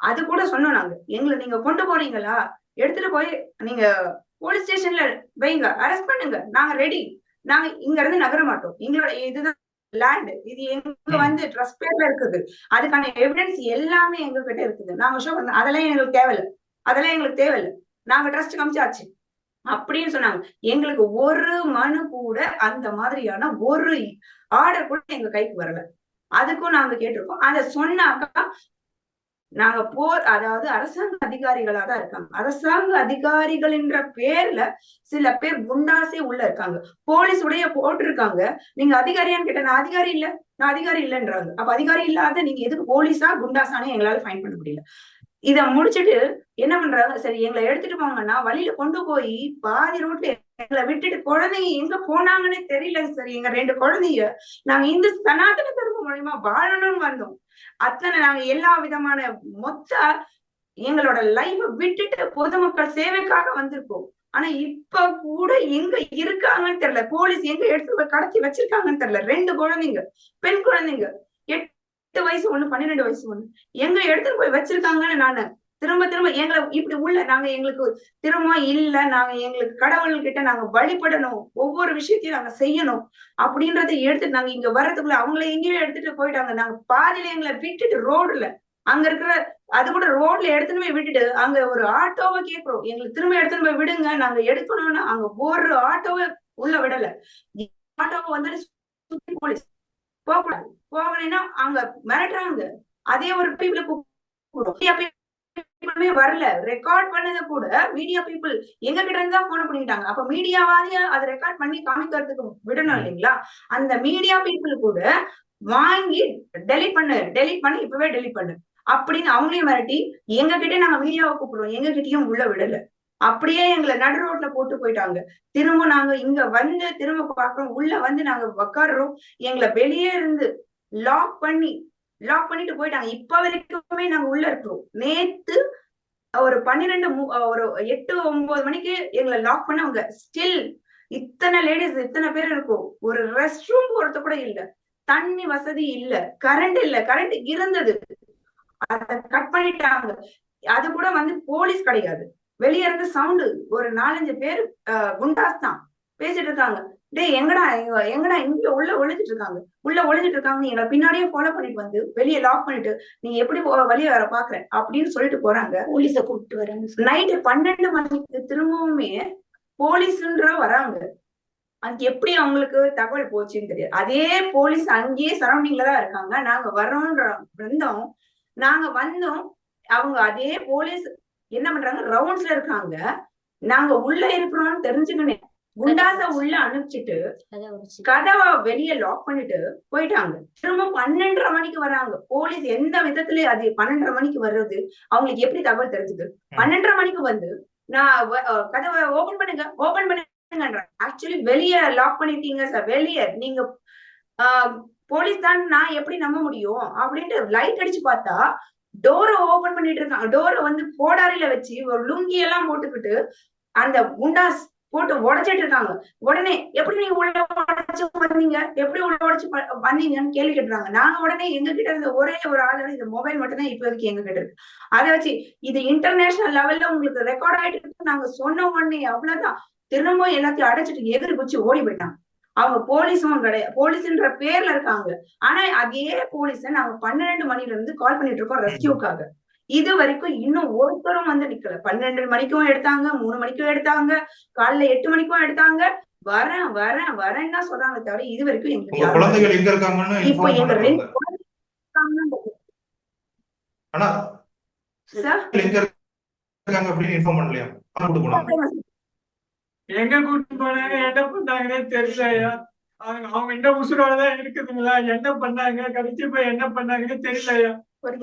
அது கூட சொன்னோம் நாங்க, எங்களை நீங்க கொண்டு போறீங்களா, எடுத்துட்டு போய் நீங்க போலீஸ் ஸ்டேஷன்ல வைங்க, அரெஸ்ட் பண்ணுங்க, நாங்க ரெடி, நாங்க இங்க இருந்து நகர மாட்டோம், எங்களோட இதுதான் லேண்ட், இது எங்க வந்து ட்ரஸ்ட் பேர்ல இருக்குது, அதுக்கான எவிடன்ஸ் எல்லாமே எங்க கிட்ட இருக்குது, நாங்க ஷோ பண்ண, அதெல்லாம் எங்களுக்கு தேவையில்லை, நாங்க ட்ரஸ்ட் காமிச்சாச்சு அப்படின்னு சொன்னாங்க. எங்களுக்கு ஒரு மனு கூட அந்த மாதிரியான ஒரு ஆர்டர் கூட எங்க கைக்கு வரல. அதுக்கும் நாங்க கேட்டிருக்கோம். அதை சொன்னாக்கா நாங்க அதாவது அரசாங்க அதிகாரிகளா தான் இருக்காங்க. அரசாங்க அதிகாரிகள் என்ற பேர்ல சில பேர் குண்டாசே உள்ள இருக்காங்க. போலீஸ் உடைய போட்டிருக்காங்க. நீங்க அதிகாரியான்னு கேட்ட, நான் அதிகாரி இல்லைன்றாங்க. அப்ப அதிகாரி இல்லாத நீங்க எதுக்கு போலீஸா குண்டாசானே எங்களால ஃபைன் பண்ண முடியல. இத முடிச்சுட்டு என்ன பண்றாங்க, சரி எங்களை எடுத்துட்டு போங்கன்னா வழியில கொண்டு போய் பாதி ரோட்ல எங்களை விட்டுட்டு, குழந்தைங்க எங்க போனாங்கன்னே தெரியல சார். எங்க 2 குழந்தைங்க நாங்க இந்து சனாதன தர்மம் மூலியமா வாழணும்னு வந்தோம். அத்தனை நாங்க எல்லா விதமான மொத்த எங்களோட லைஃப விட்டுட்டு பொதுமக்கள் சேவைக்காக வந்திருக்கோம். ஆனா இப்ப கூட எங்க இருக்காங்கன்னு தெரியல. போலீஸ் எங்க எடுத்து போய் கடத்தி வச்சிருக்காங்கன்னு தெரியல. 2 குழந்தைங்க, பெண் குழந்தைங்க, 8 வயசு ஒண்ணு, 12 வயசு ஒண்ணு, எங்க எடுத்துட்டு போய் வச்சிருக்காங்கன்னு நானு திரும்ப எங்களை இப்படி உள்ள நாங்க எங்களுக்கு திரும்ப இல்ல, நாங்க எங்களுக்கு கடவுள்கிட்ட நாங்க வழிபடணும், ஒவ்வொரு விஷயத்தையும் நாங்க செய்யணும் அப்படின்றத எடுத்துட்டு நாங்க இங்க வர்றதுக்குள்ள அவங்கள எங்கேயோ எடுத்துட்டு போயிட்டாங்க. நாங்க பாதியில எங்களை விட்டுட்டு ரோடுல அங்க இருக்கிற, அது கூட ரோட்ல எடுத்துன்னு போய் விட்டுட்டு அங்க ஒரு ஆட்டோவை கேட்கிறோம், எங்களுக்கு திரும்ப எடுத்துன்னு போய் விடுங்க, நாங்க எடுக்கணும்னா அங்க ஒரு ஆட்டோவை உள்ள விடல. ஆட்டோவை வந்துட்டு போலீஸ் போகக்கூடாது, போகணும்னா அங்க மிரட்டுறாங்க. அதே ஒரு பீப்புளை வரல, ரெக்கார்ட் பண்ணத கூட மீடியா பீப்புள் எங்க கிட்ட இருந்து தான் போன் பண்ணிட்டாங்க. அப்ப மீடியாவாதியா அதை ரெக்கார்ட் பண்ணி காமிக்கிறதுக்கு விடணும் இல்லைங்களா? அந்த மீடியா பீப்புள் கூட வாங்கி டெலிட் பண்ணு இப்பவே டெலிட் பண்ணு அப்படின்னு அவங்களையும் மிரட்டி எங்க கிட்டே நாங்க மீடியாவை கூப்பிடுறோம், எங்க கிட்டயும் உள்ள விடல. அப்படியே எங்களை நடு ரோட்ல போட்டு போயிட்டாங்க. திரும்ப நாங்க இங்க வந்து திரும்ப பாக்குறோம், உள்ள வந்து நாங்க உட்காடுறோம், எங்களை வெளியே இருந்து லாக் பண்ணிட்டு போயிட்டாங்க. இப்ப வரைக்குமே நாங்க உள்ள இருக்கிறோம். நேத்து ஒரு 8-9 மணிக்கு எங்களை லாக் பண்ணவங்க. ஸ்டில் இத்தனை லேடிஸ் இத்தனை பேர் இருக்கும், ஒரு ரெஸ்ட் ரூம் போறது கூட இல்ல, தண்ணி வசதி இல்ல, கரண்ட் இருந்தது, அதை கட் பண்ணிட்டாங்க. அது கூட வந்து போலீஸ் கிடையாது, வெளியே இருந்து சவுண்டு, ஒரு 4-5 பேர் குண்டாஸ் தான் பேசிட்டு இருக்காங்க. டேய் எங்கடா இங்க உள்ள ஒளிஞ்சிட்டு இருக்காங்க, எங்களை பின்னாடியே ஃபாலோ பண்ணிட்டு வந்து வெளியே லாக் பண்ணிட்டு நீங்க எப்படி வெளியே வர பாக்குறேன் அப்படின்னு சொல்லிட்டு போறாங்க. போலீஸ கூப்பிட்டு வராங்க. நைட்டு 12 மணிக்கு திரும்பவுமே போலீஸ்ன்ற வராங்க. அது எப்படி அவங்களுக்கு தகவல் போச்சுன்னு தெரியாது. அதே போலீஸ் அங்கேயே சரௌண்டிங்ல தான் இருக்காங்க. நாங்க வந்தோம், அவங்க அதே போலீஸ் என்ன பண்றாங்க, ரவுண்ட்ஸ்ல இருக்காங்க. நாங்க உள்ள இருக்கிறோம்னு தெரிஞ்சுக்கணும், குண்டாச உள்ள அனுப்பிச்சிட்டு கதவை வெளியே லாக் பண்ணிட்டு போயிட்டாங்க. திரும்ப 12:30 மணிக்கு வராங்க போலீஸ். எந்த விதத்துல அது 12:30 மணிக்கு வர்றது அவங்களுக்கு எப்படி தகவல் தெரிஞ்சுது? 12:30 மணிக்கு வந்து நான் கதவை ஓபன் பண்ணுங்க. ஆக்சுவலி வெளியே லாக் பண்ணிட்டீங்க சார், வெளியே நீங்க போலீஸ் தான், நான் எப்படி நம்ப முடியும் அப்படின்ட்டு லைட் அடிச்சு பார்த்தா டோரை ஓபன் பண்ணிட்டு இருக்காங்க. டோரை வந்து போடாரியில வச்சு ஒரு லுங்கி எல்லாம் போட்டுக்கிட்டு அந்த குண்டாஸ் போட்டு உடைச்சிட்டு இருக்காங்க. உடனே எப்படி நீங்க உள்ள உடைச்சு வந்தீங்க, எப்படி உள்ள உடைச்சு வந்தீங்கன்னு கேள்வி கேட்டுறாங்க. நாங்க உடனே எங்க கிட்ட இருந்த ஒரே ஒரு ஆளோட இந்த மொபைல் மட்டும் தான் இப்ப வரைக்கும் எங்க கிட்ட இருக்கு. அதை வச்சு இது இன்டர்நேஷனல் லெவல்ல உங்களுக்கு ரெக்கார்ட் ஆயிட்டு இருக்கு நாங்க சொன்ன உடனே அவ்வளவுதான் திரும்ப எல்லாத்தையும் அடைச்சிட்டு எதிரி குச்சி ஓடி போயிட்டாங்க. அவங்க போலீஸும் கிடையாது, போலீஸ்ன்ற பேர்ல இருக்காங்க. ஆனா அதே போலீஸ நாங்க 12 மணில இருந்து கால் பண்ணிட்டு இருக்கோம் ரெஸ்கியூக்காக. இது வரைக்கும் இன்னும் ஒருத்தரும் வந்து நிக்கல. 12 மணிக்கும் எடுத்தாங்க, 3 மணிக்கும் எடுத்தாங்க, காலைல 8 மணிக்கும் எடுத்தாங்க. வரேன் தான் சொல்றாங்க தவிர இது வரைக்கும் எங்களுக்கு குழந்தைகள் எங்க இருக்காங்கன்னு இப்போ எங்க 2 ஆனா எங்க இருக்காங்க அப்படின்னு இன்ஃபார்ம் பண்ணலையா? எங்க கூட்டு போனாங்க, என்ன பண்ணாங்கன்னே தெரியலையா. அவங்க இந்த உசுரோடதான் இருக்குதுங்களா, என்ன பண்ணாங்க, கடைசி போய் என்ன பண்ணாங்கன்னு தெரியலையா. ஒரு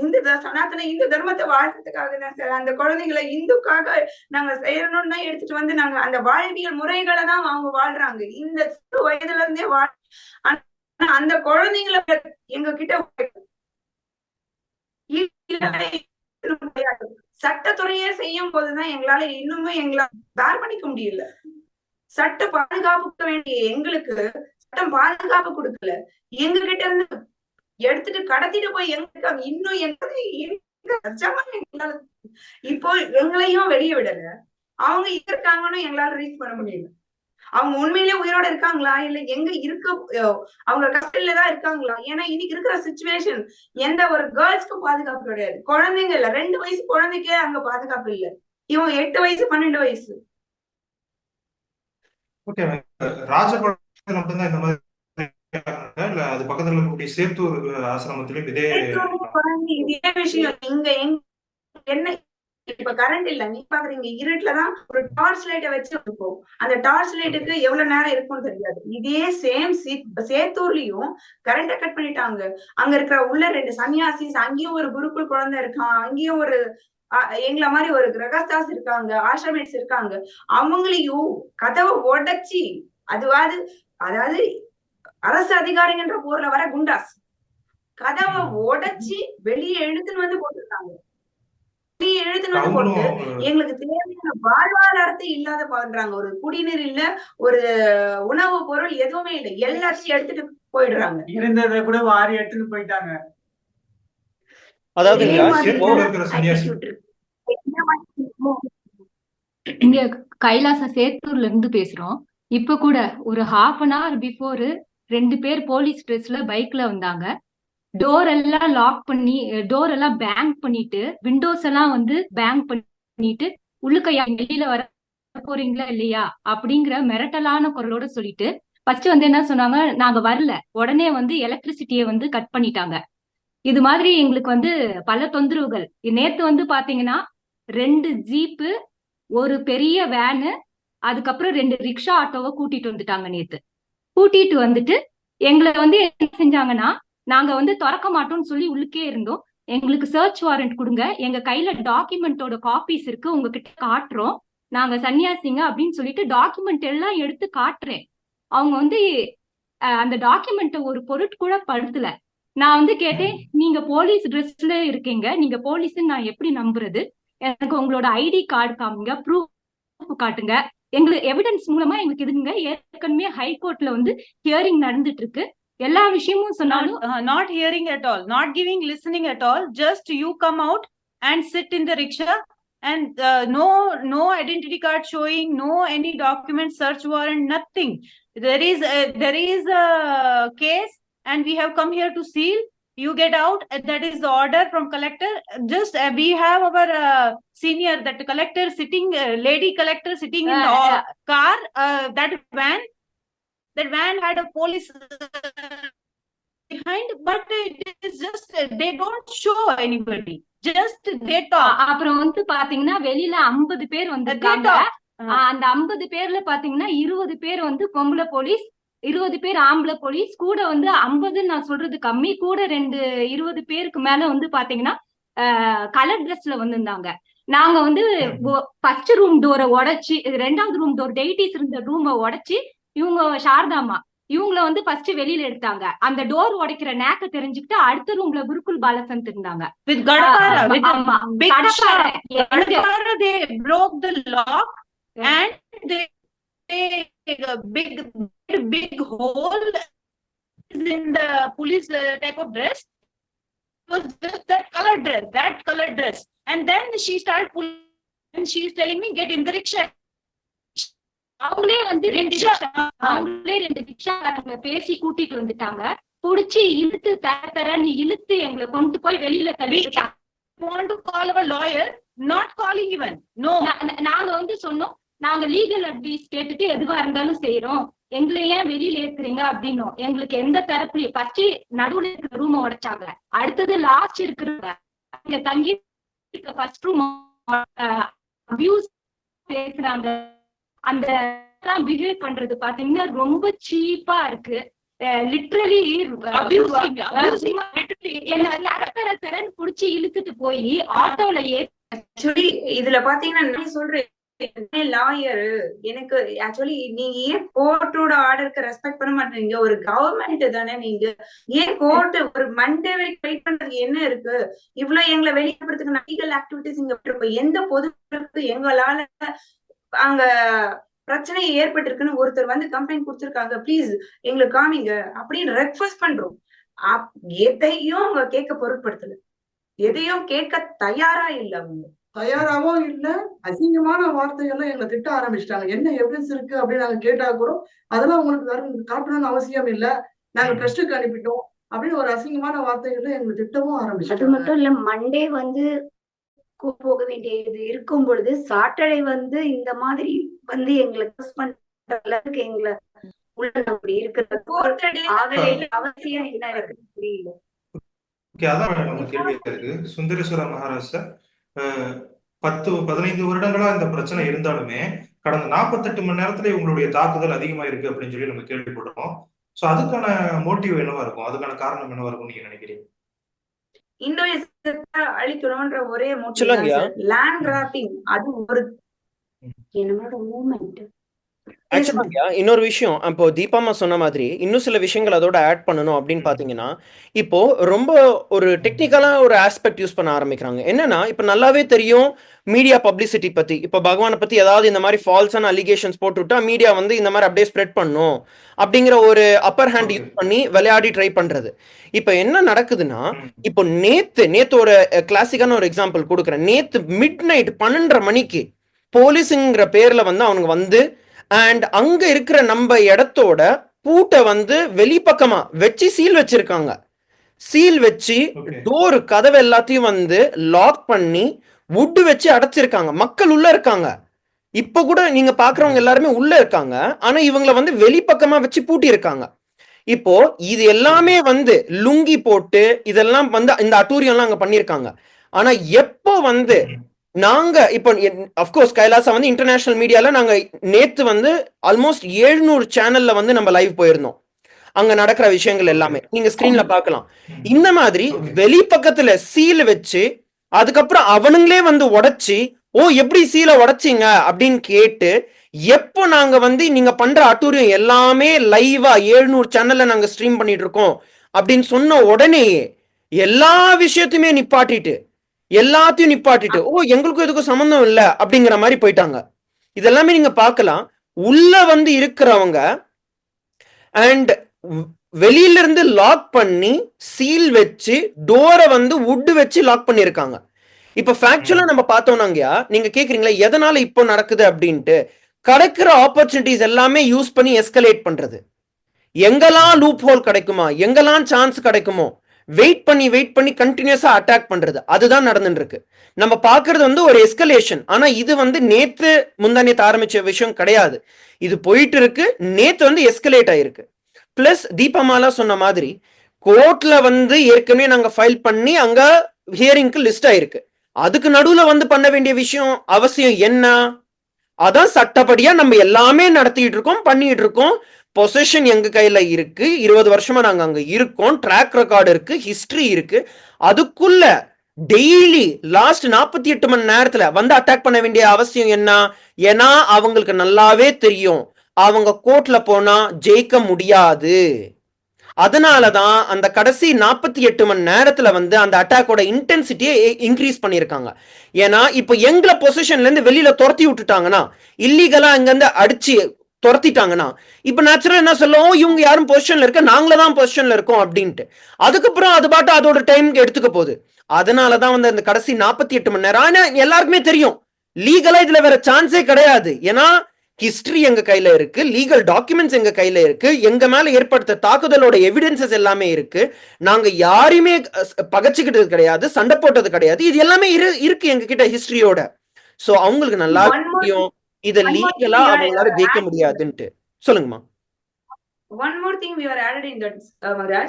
சனாதன இந்து தர்மத்தை வாழ்றதுக்காக தான் சார் அந்த குழந்தைங்களை இந்துக்காக நாங்க செய்யணும்னு தான் எடுத்துட்டு வந்து நாங்க அந்த வாழ்வியல் முறைகளை தான் அவங்க வாழ்றாங்க இந்த சிறு வயதுல இருந்தே அந்த குழந்தைங்களை எங்க கிட்ட சட்டத்துறையே செய்யும் போதுதான் எங்களால பேர் பண்ணிக்க முடியல. சட்ட பாதுகாப்பு வேண்டிய எங்களுக்கு சட்டம் பாதுகாப்பு கொடுக்கல. எங்க கிட்ட இருந்து எடுத்துட்டு கடத்திட்டு போய் எங்க இன்னும் எங்களால இப்போ எங்களையும் வெளியே விடல. அவங்க இருக்காங்கன்னு எங்களால ரீச் பண்ண முடியல. அவங்க உண்மையிலேயே உயிரோட இருக்காங்களா இல்ல எங்க அவங்க கஷ்டத்துல தான் இருக்காங்களா? ஏன்னா இன்னைக்கு இருக்கிற சிச்சுவேஷன் எந்த ஒரு கேர்ள்ஸ்க்கும் பாதுகாப்பு கிடையாது. குழந்தைங்க இல்ல, 2 வயசு குழந்தைக்கே அங்க பாதுகாப்பு இல்ல. இவங்க 8 வயசு 12 வயசு. ராஜபாளையத்துல மட்டும்தான் இந்த மாதிரி இல்ல அது பக்கத்துல இருக்கக்கூடிய சேத்தூர் ஆசிரமத்திலும் இதே விஷயம். இங்க என்ன இப்ப கரண்ட் இல்ல, நீ பாக்குறீங்க இருட்டுலதான் ஒரு டார்ச் லைட்டை வச்சு இருக்கும். அந்த டார்ச் லைட்டுக்கு எவ்வளவு நேரம் இருக்கும்னு தெரியாது. இதே சேம் சேத்தூர்லயும் கரண்ட கட் பண்ணிட்டாங்க. அங்க இருக்கிற உள்ள 2 சன்னியாசிஸ், அங்கேயும் ஒரு குருக்குள் குழந்தை இருக்கான், அங்கேயும் ஒரு எங்களை மாதிரி ஒரு கிரகஸ்தாஸ் இருக்காங்க, ஆசிரமேட்ஸ் இருக்காங்க. அவங்களையும் கதவை உடைச்சி அதாவது அரசு அதிகாரிங்கன்ற போர்ல வர குண்டாஸ் கதவை உடைச்சி வெளியே எழுத்துன்னு வந்து போட்டுருக்காங்க. போட்டு எங்களுக்கு தேவையான வாழ்வாதாரத்தை இல்லாத பண்றாங்க. ஒரு குடிநீர் இல்ல, ஒரு உணவு பொருள் எதுவுமே இல்லை, எல்லாத்தையும் எடுத்துட்டு போயிடுறாங்க. இருந்ததை கூட வாரி எடுத்துட்டு போயிட்டாங்க. அதாவது இங்க கைலாச சேத்தூர்ல இருந்து பேசுறோம். இப்ப கூட ஒரு 1/2 hour பிஃபோர் 2 பேர் போலீஸ் ட்ரெஸ்ல பைக்ல வந்தாங்க. டோர் எல்லாம் லாக் பண்ணி, டோர் எல்லாம் பேங்க் பண்ணிட்டு, விண்டோஸ் எல்லாம் வந்து பேங்க் பண்ணிட்டு, உள்ளுக்கையா வெளியில வர போறீங்களா இல்லையா அப்படிங்கிற மிரட்டலான குரலோட சொல்லிட்டு ஃபர்ஸ்ட் வந்து என்ன சொன்னாங்க, நாங்க வரல, உடனே வந்து எலக்ட்ரிசிட்டியை வந்து கட் பண்ணிட்டாங்க. இது மாதிரி எங்களுக்கு வந்து பல தொந்தரவுகள். நேத்து வந்து பாத்தீங்கன்னா 2 ஜீப்பு, ஒரு பெரிய வேனு, அதுக்கப்புறம் 2 ரிக்ஷா ஆட்டோவை கூட்டிட்டு வந்துட்டாங்க. நேத்து கூட்டிட்டு வந்துட்டு எங்களை வந்து என்ன செஞ்சாங்கன்னா, நாங்க வந்து திறக்க மாட்டோம்னு சொல்லி உள்ளுக்கே இருந்தோம். எங்களுக்கு சர்ச் வாரண்ட் கொடுங்க, எங்க கையில டாக்குமெண்டோட காப்பீஸ் இருக்கு, உங்ககிட்ட காட்டுறோம், நாங்க சன்னியாசிங்க அப்படின்னு சொல்லிட்டு டாக்குமெண்ட் எல்லாம் எடுத்து காட்டுறேன். அவங்க வந்து அந்த டாக்குமெண்ட்டை ஒரு பொருட்கூட படுத்தல. நான் வந்து கேட்டேன், நீங்க போலீஸ் ட்ரெஸ்ல இருக்கீங்க, நீங்க போலீஸ்ன்னு நான் எப்படி நம்புறது? எனக்கு உங்களோட ஐடி கார்டு காமிங்க, ப்ரூஃப் காட்டுங்க, எங்களுக்கு எவிடன்ஸ் மூலமா எங்களுக்கு இதுங்க. ஏற்கனவே ஹைகோர்ட்ல வந்து ஹியரிங் நடந்துட்டு இருக்கு, எல்லா விஷயமும் சொன்னாலும் not hearing at all, not giving listening at all, just you come out and sit in the rickshaw and no identity card showing, no any document, search warrant, nothing. There is a case and we have come here to seal, you get out, that is the order from collector. Just we have our senior, that collector sitting, lady collector sitting in the car, that van had a police behind, but it is just they don't show anybody, just they talk. அப்புறம் வந்து பாத்தீங்கன்னா வெளியில 50 பேர் வந்திருக்காங்க. அந்த 50 பேர்ல பாத்தீங்கன்னா 20 பேர் வந்து பொம்பளை போலீஸ், 20 பேர் ஆம்பளை போலீஸ், கூட வந்து 50 நான் சொல்றது கம்மி, கூட 20 பேருக்கு மேல வந்து பாத்தீங்கன்னா கலர் ட்ரெஸ்ல வந்திருந்தாங்க. நாங்க வந்து ஃபர்ஸ்ட் ரூம் டோரை உடைச்சு, 2வது ரூம் டோர் டெய்டிஸ் இருந்த ரூமை உடைச்சு, இவங்க சாரதாமா இவங்கள வந்து ஃபர்ஸ்ட் வெளியில எடுத்தாங்க. அந்த டோர் உடைக்கிற நேக்க தெரிஞ்சுக்கிட்டு அடுத்த ரூம்ல குருகுல் பாலசந்த் இருந்தாங்க. With Gadapara, with big Gadapara, they broke the lock and they a big hole in the police type of dress. It was just that color dress. And then she started pulling and she is telling me, get in the rickshaw. அவங்களே வந்து 2 ரிக்ஷாக்காரங்க பேசி கூட்டிட்டு வந்துட்டாங்க. புடிச்சு இழுத்து தர நீ இழுத்து எங்களை கொண்டு போய் வெளியில தள்ளிட்டாங்க. Want to call our lawyer, not calling even. No. நாங்க வந்து சொன்னோம், நாங்க லீகல் அட்வைஸ் கேட்டுட்டு எதுவா இருந்தாலும் செய்யறோம், எங்களை ஏன் வெளியில ஏத்துறீங்க அப்படின்னும். எங்களுக்கு எந்த தரப்புலயும் ஃபர்ஸ்ட் நடுவுல இருக்கிற ரூம் உடைச்சாங்க, அடுத்தது லாஸ்ட் இருக்கிற இங்க தங்கி ஃபர்ஸ்ட் ரூம் அபியூஸ் பேசுறாங்க. அந்த பிஹேவ் பண்றது பாத்தீங்கன்னா ரொம்ப சீப்பா இருக்கு. லிட்டரலி என்ன புடிச்சு இழுத்துட்டு போய் ஆட்டோல ஆக்சுவலி இதுல பாத்தீங்கன்னா நான் சொல்றேன், லாயரு எனக்கு ஆக்சுவலி நீங்க ஏன் கோர்ட்டோட ஆர்டருக்கு ரெஸ்பெக்ட் பண்ண மாட்டீங்க? ஒரு கவர்மெண்ட் தானே நீங்க, ஏன் கோர்ட் ஒரு மண்டே வரைக்கும் வெயிட் பண்றதுக்கு என்ன இருக்கு? இவ்வளவு எங்களை வெளியேறதுக்கு லீகல் ஆக்டிவிட்டிஸ் இங்க இருக்கும். எந்த பொதுக்கு எங்களால அங்க பிரச்சனை ஏற்பட்டிருக்குன்னு ஒருத்தர் வந்து கம்ப்ளைண்ட் கொடுத்திருக்காங்க, பிளீஸ் எங்களுக்கு காமிங்க அப்படின்னு ரெக்வெஸ்ட் பண்றோம். எதையும் அவங்க கேட்க பொருட்படுத்தல, எதையும் கேட்க தயாரா இல்ல. அவங்க தயாராவும் இல்ல, அசிங்கமான வார்த்தைகள்லாம் எங்களை திட்ட ஆரம்பிச்சிட்டாங்க. என்ன எவிடன்ஸ் இருக்கு அப்படின்னு நாங்க கேட்டா கூட அதெல்லாம் உங்களுக்கு காட்டணும்னு அவசியம் இல்ல, நாங்க ட்ரஸ்டுக்கு அனுப்பிட்டோம் அப்படின்னு ஒரு அசிங்கமான வார்த்தைகள்ல எங்களுக்கு திட்டவும் ஆரம்பிச்சு. அது மட்டும் இல்ல, மண்டே வந்து போக வேண்டியது இருக்கும் பொழுது சாட்டர்டே வந்து இந்த மாதிரி வந்து எங்களுக்கு எங்களை உள்ள அப்படி இருக்கிற அவசியம் என்ன இருக்குன்னு புரியல. அதான் நம்ம கேள்வி இருக்கு. சுந்தரேஸ்வர மகாராஜ் சார், 10-15 வருடங்களா இந்த பிரச்சனை இருந்தாலுமே கடந்த 48 மணி நேரத்துல உங்களுடைய தாக்குதல் அதிகமா இருக்கு அப்படின்னு சொல்லி நம்ம கேள்விப்படுறோம். சோ அதுக்கான மோட்டிவ் என்னவா இருக்கும், அதுக்கான காரணம் என்னவா இருக்கும் நீங்க நினைக்கிறீங்க? இந்தோனேசியத்தை அழிக்கணும்ன்ற ஒரே மோட்டிவ் லேண்ட் கிராப்பிங், அது ஒரு என்னோட மூவ்மெண்ட். இன்னொரு விஷயம், இப்போ தீபாமா சொன்ன மாதிரி இன்னும் சில விஷயங்கள் அதோட ஆட் பண்ணணும் அப்படின்னு பாத்தீங்கன்னா, இப்போ ரொம்ப ஒரு டெக்னிக்கலா ஒரு ஆஸ்பெக்ட் யூஸ் பண்ண ஆரம்பிக்கிறாங்க. என்னன்னா, இப்ப நல்லாவே தெரியும் மீடியா பப்ளிசிட்டி பத்தி, இப்ப பகவானை பத்தி ஏதாவது இந்த மாதிரி ஃபால்ஸான அலிகேஷன்ஸ் போட்டுவிட்டா மீடியா வந்து இந்த மாதிரி அப்படியே ஸ்ப்ரெட் பண்ணும் அப்படிங்கிற ஒரு அப்பர் ஹேண்ட் யூஸ் பண்ணி விளையாடி ட்ரை பண்றது. இப்ப என்ன நடக்குதுன்னா, இப்போ நேத்து ஒரு கிளாசிக்கான ஒரு எக்ஸாம்பிள் கொடுக்குறேன். நேத்து மிட் நைட் 12:30 மணிக்கு போலீஸுங்கிற பேர்ல வந்து அவங்க வந்து அண்ட் அங்க இருக்கிற நம்ம இடத்தோட பூட்டை வந்து வெளிப்பக்கமா வச்சு சீல் வச்சிருக்காங்க. சீல் வச்சு டோர் கதவு எல்லாத்தையும் வந்து லாக் பண்ணி வுட் வச்சு அடைச்சிருக்காங்க. மக்கள் உள்ள இருக்காங்க. இப்ப கூட நீங்க பாக்குறவங்க எல்லாருமே உள்ள இருக்காங்க. ஆனா இவங்களை வந்து வெளிப்பக்கமா வச்சு பூட்டி இருக்காங்க. இப்போ இது எல்லாமே வந்து லுங்கி போட்டு இதெல்லாம் வந்து இந்த அட்டூரியம்லாம் அங்க பண்ணிருக்காங்க. ஆனா எப்போ வந்து நாங்க இப்போ அஃப்கோர்ஸ் கைலாசா வந்து இன்டர்நேஷனல் மீடியால நாங்க நேத்து வந்து ஆல்மோஸ்ட் 700 சேனல்ல வந்து நம்ம லைவ் போயிருந்தோம். அங்க நடக்கிற விஷயங்கள் எல்லாமே நீங்க ஸ்கிரீன்ல பார்க்கலாம். இந்த மாதிரி வெளி பக்கத்துல சீல் வச்சு அதுக்கப்புறம் அவனுங்களே வந்து உடைச்சு, ஓ எப்படி சீலை உடைச்சிங்க அப்படின்னு கேட்டு, எப்போ நாங்க வந்து நீங்க பண்ற அட்டூரியம் எல்லாமே லைவா 700 சேனல்ல நாங்க ஸ்ட்ரீம் பண்ணிட்டு இருக்கோம் அப்படின்னு சொன்ன உடனேயே எல்லா விஷயத்தையுமே நிப்பாட்டிட்டு எல்லாத்தையும் நிப்பாட்டிட்டு, ஓ எங்களுக்கும் எதுக்கும் சம்மந்தம் இல்லை அப்படிங்கிற மாதிரி போயிட்டாங்க. இதெல்லாமே நீங்க பார்க்கலாம். உள்ள வந்து இருக்கிறவங்க அண்ட் வெளியில இருந்து லாக் பண்ணி சீல் வச்சு டோரை வந்து வுட் வச்சு லாக் பண்ணிருக்காங்க. இப்ப ஃபேக்சுவலா நம்ம பார்த்தோம்னாங்கயா, நீங்க கேக்குறீங்களா எதனால இப்போ நடக்குது அப்படின்ட்டு, கிடைக்கிற ஆப்பர்ச்சுனிட்டிஸ் எல்லாமே யூஸ் பண்ணி எஸ்கலேட் பண்றது. எங்கெல்லாம் லூப் ஹோல் கிடைக்குமா, எங்கெல்லாம் சான்ஸ் கிடைக்குமோ வெயிட் பண்ணி கண்டினியூஸா அட்டாக் பண்றது. அதுதான் நடந்துட்டு இருக்கு. நம்ம பாக்குறது வந்து ஒரு எஸ்கலேஷன். ஆனா இது வந்து நேத்து முந்தானேத்து ஆரம்பிச்ச விஷயம் கிடையாது. இது போயிட்டு இருக்கு. நேத்து வந்து எஸ்கலேட் ஆயிருக்கு. பிளஸ் தீபமாலா சொன்ன மாதிரி கோர்ட்ல வந்து ஏற்கனவே நாங்க ஃபைல் பண்ணி அங்க ஹியரிங்க்கு லிஸ்ட் ஆயிருக்கு. அதுக்கு நடுவுல வந்து பண்ண வேண்டிய விஷயம் அவசியம் என்ன? அதான் சட்டப்படியா நம்ம எல்லாமே நடத்திட்டு இருக்கோம், பண்ணிட்டு இருக்கோம். பொசிஷன் எங்க கையில இருக்கு. 20 வருஷமா நாங்க அங்க இருக்கோம். ட்ராக் ரெக்கார்டு இருக்கு, ஹிஸ்டரி இருக்கு. அதுக்குள்ள டெய்லி லாஸ்ட் 48 மணி நேரத்துல வந்து அட்டாக் பண்ண வேண்டிய அவசியம் என்ன? ஏன்னா அவங்களுக்கு நல்லாவே தெரியும் அவங்க கோர்ட்ல போனா ஜெயிக்க முடியாது. அதனாலதான் அந்த கடைசி 48 மணி நேரத்துல வந்து அந்த அட்டாக்கோட இன்டென்சிட்டியை இன்க்ரீஸ் பண்ணிருக்காங்க. ஏன்னா இப்ப எங்களை பொசிஷன்ல இருந்து வெளியில துரத்தி விட்டுட்டாங்கன்னா, இல்லீகலா அங்க இருந்து அடிச்சு துரத்திட்டாங்கன்னா, இப்ப நேச்சுரல் என்ன சொல்லுவோம், இவங்க யாரும் பொசிஷன்ல இருக்க, நாங்களதான் பொசிஷன்ல இருக்கோம் அப்படின்ட்டு. அதுக்கப்புறம் அது பாட்டு அதோட டைம் எடுத்துக்க போகுது. அதனாலதான் வந்து அந்த கடைசி 48 மணி நேரம். ஆனா எல்லாருக்குமே தெரியும் லீகலா இதுல வேற சான்ஸே கிடையாது. ஏன்னா ஹிஸ்டரி எங்க கையில இருக்கு, லீகல் டாக்குமெண்ட்ஸ் எங்க கையில இருக்கு, எங்க மேல ஏற்படுத்த தாக்குதலோட எவிடன்சஸ் எல்லாமே இருக்கு. நாங்க யாரையுமே பகச்சுக்கிட்டது கிடையாது, சண்டை போட்டது கிடையாது. இது எல்லாமே இருக்கு எங்க கிட்ட ஹிஸ்டரியோட. சோ அவங்களுக்கு நல்லா தெரியும் இத லீகலா அவங்களால ஜெயிக்க முடியாதுன்ட்டு. சொல்லுங்கம்மா. One more thing we were added in that, Maharaj.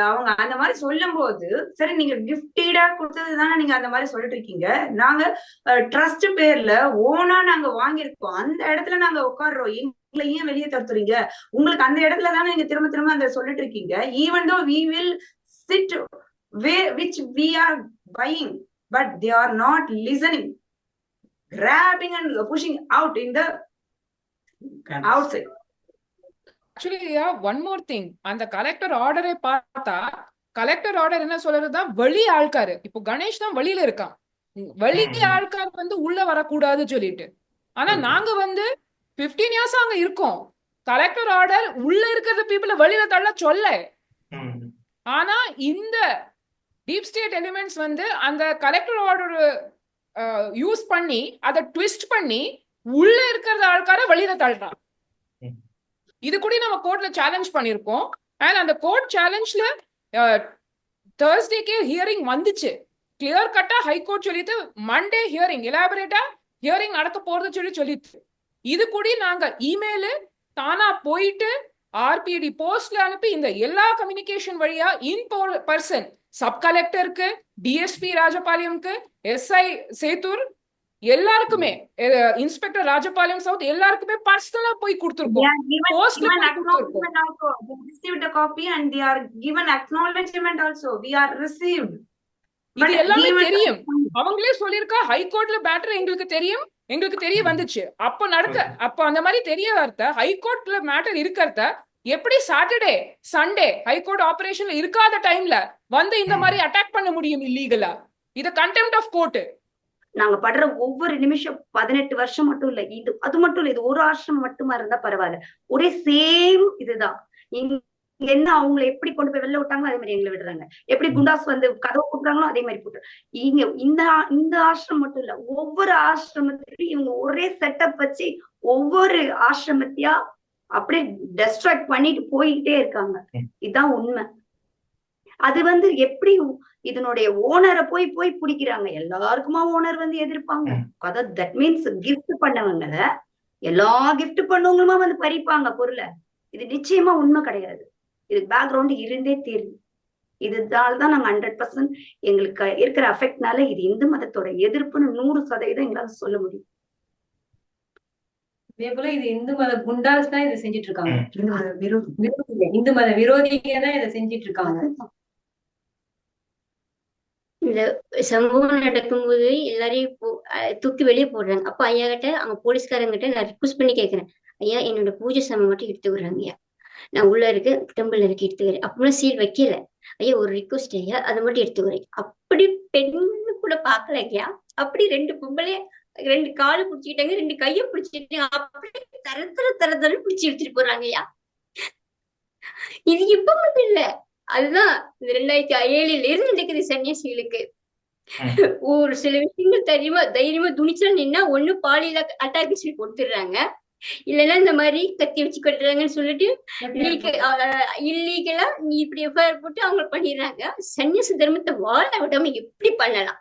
அவங்க அந்த மாதிரி சொல்லும் போது, சரி நீங்க கிஃப்டடா கொடுத்ததுதானே நீங்க அந்த மாதிரி சொல்லிட்டு இருக்கீங்க. நாங்க ட்ரஸ்ட் பேர்ல ஓனா நாங்க வாங்கியிருக்கோம். அந்த இடத்துல நாங்க உட்கார்றோம். எங்களை ஏன் வெளியே தடுத்துறீங்க? உங்களுக்கு அந்த இடத்துல தானே நீங்க திரும்ப திரும்ப அந்த சொல்லிட்டு இருக்கீங்க. Even though we will sit which we are buying, but they are not listening, grabbing and pushing out in the outside. Actually one more thing, அந்த கலெக்டர் ஆர்டரை பார்த்தா கலெக்டர் ஆர்டர் என்ன சொல்றதுதான் வெளி ஆள்காரு. இப்போ கணேஷ் தான் வெளியில இருக்கான். வெளி ஆள்கார் வந்து உள்ள வரக்கூடாது சொல்லிட்டு. ஆனா நாங்க வந்து 15 இயர்ஸ் அங்க இருக்கோம். கலெக்டர் ஆர்டர் உள்ள இருக்கிற பீப்புள வெளியில தள்ள சொல்ல. ஆனா இந்த டீப் ஸ்டேட் எலிமெண்ட்ஸ் வந்து அந்த கலெக்டர் ஆர்டர் யூஸ் பண்ணி அதை ட்விஸ்ட் பண்ணி உள்ள இருக்கிற ஆள்கார வெளியில தள்ளுறான். இது கூட நம்ம கோர்ட்ல சேலஞ்ச் பண்ணிருக்கோம். அண்ட் அந்த கோர்ட் சேலஞ்ச்ல Thursdayக்கே ஹியரிங் வந்துச்சு. கிளியர் கட்டா ஹைகோர்ட் சொல்லிட்டு மண்டே ஹியரிங் எலாபரேட்டா ஹியரிங் நடக்க போறது சொல்லிட்டு. இது கூட நாங்க இமெயில் தானா போயிட்டு ஆர்பிடி போஸ்ட்ல அனுப்பி இந்த எல்லா கம்யூனிகேஷன் வழியா இன் பர்சன் சப் கலெக்டருக்கு, டிஎஸ்பி ராஜபாளையம்க்கு, எஸ்ஐ சேத்தூர் எல்லாருக்குமே, இன்ஸ்பெக்டர் ராஜபாளையம் சவுத் எல்லாருக்குமே பர்சனலா போய் கொடுத்திருக்கோம். இது எல்லாமே தெரியும். அவங்களே சொல்லிருக்கா ஹைகோர்ட்ல மேட்டர் எங்களுக்கு தெரியும், எங்களுக்கு தெரிய வந்துச்சு. அப்ப அந்த மாதிரி தெரிய வரத ஹைகோர்ட்ல மேட்டர் இருக்கிறத எப்படி சாட்டர்டே சண்டே ஹைகோர்ட் ஆபரேஷன்ல இருக்காத டைம்ல வந்து இந்த மாதிரி அட்டாக் பண்ண முடியும் இல்லீகலா? இது கண்டெம்ட் ஆஃப் கோர்ட். நாங்க படுற ஒவ்வொரு நிமிஷம் 18 வருஷம் மட்டும் இல்ல, இது அது மட்டும் இல்ல, இது ஒரு ஆசிரமம் மட்டுமா இருந்தா பரவாயில்ல, ஒரே சேம் இதுதான். என்ன அவங்களை எப்படி கொண்டு போய் வெளில விட்டாங்களோ அதே மாதிரி எங்களை விடுறாங்க. எப்படி குண்டாஸ் வந்து கதவு கூட்டுறாங்களோ அதே மாதிரி கூட்டுறாங்க. இங்க இந்த ஆசிரமம் மட்டும் இல்ல, ஒவ்வொரு ஆசிரமத்திலையும் இவங்க ஒரே செட்டப் வச்சு ஒவ்வொரு ஆசிரமத்தையா அப்படியே டெஸ்ட்ராக்ட் பண்ணிட்டு போய்கிட்டே இருக்காங்க. இதுதான் உண்மை. அது வந்து எப்படி இதனுடைய ஓனரை போய் பிடிக்கிறாங்க. எல்லாருக்குமா ஓனர் வந்து எதிர்ப்பாங்க. அதாவது தட் மீன்ஸ் கிஃப்ட் பண்ணவங்க எல்லா கிஃப்ட் பண்ணவங்களுமா வந்து பறிப்பாங்க பொருளை. இது நிச்சயமா உண்மை கிடையாது. இது பேக்ரவுண்ட் இருந்தே தீர்வு. இதுதான் நாங்க 100% எங்களுக்கு இருக்கிற அஃபெக்ட்னால இது இந்து மதத்தோட எதிர்ப்புன்னு 100% எங்களால சொல்ல முடியும். இதே போல இது இந்து மத குண்டாஸ் தான் இதை செஞ்சுட்டு இருக்காங்க. இந்து மத விரோதிங்க, இந்து மத விரோதிங்க தான் இதை செஞ்சுட்டு இருக்காங்க. இந்த சம்பவம் நடக்கும்போது எல்லாரையும் தூக்கி வெளியே போடுறாங்க. அப்ப ஐயா கிட்ட அவங்க போலீஸ்காரங்கிட்ட நான் ரிக்வஸ்ட் பண்ணி கேட்கிறேன், ஐயா என்னோட பூஜை சாமான் மட்டும் எடுத்துக்கிறாங்க ஐயா, நான் உள்ள இருக்கு டெம்பிள் இருக்கு எடுத்துக்கிறேன். அப்பவும் சீல் வைக்கல. ஐயா ஒரு ரிக்வஸ்ட் ஐயா, அதை மட்டும் எடுத்துக்கிறேன். அப்படி பெண்ணு கூட பாக்கல ஐயா. அப்படி 2 பொம்பளைய 2 காலு பிடிச்சிக்கிட்டாங்க, 2 கையை பிடிச்சிக்கிட்டாங்க. அப்படி தர பிடிச்சி எடுத்துட்டு போறாங்க ஐயா. இது இப்ப மட்டும் இல்ல, அதுதான் இந்த 2007 இருந்து நடக்குது சன்னியாசிகளுக்கு. ஒரு சில விஷயங்கள் தைரியமா துணிச்சா நின்னா ஒண்ணு பாலியல அட்டாக் கொடுத்துடுறாங்க, இல்லைன்னா இந்த மாதிரி கத்தி வச்சு கட்டுறாங்கன்னு சொல்லிட்டு இல்லீகலா நீ இப்படி எஃப்ஐஆர் போட்டு அவங்க பண்ணிடுறாங்க. சன்னியாச தர்மத்தை வாழ விடாம எப்படி பண்ணலாம்?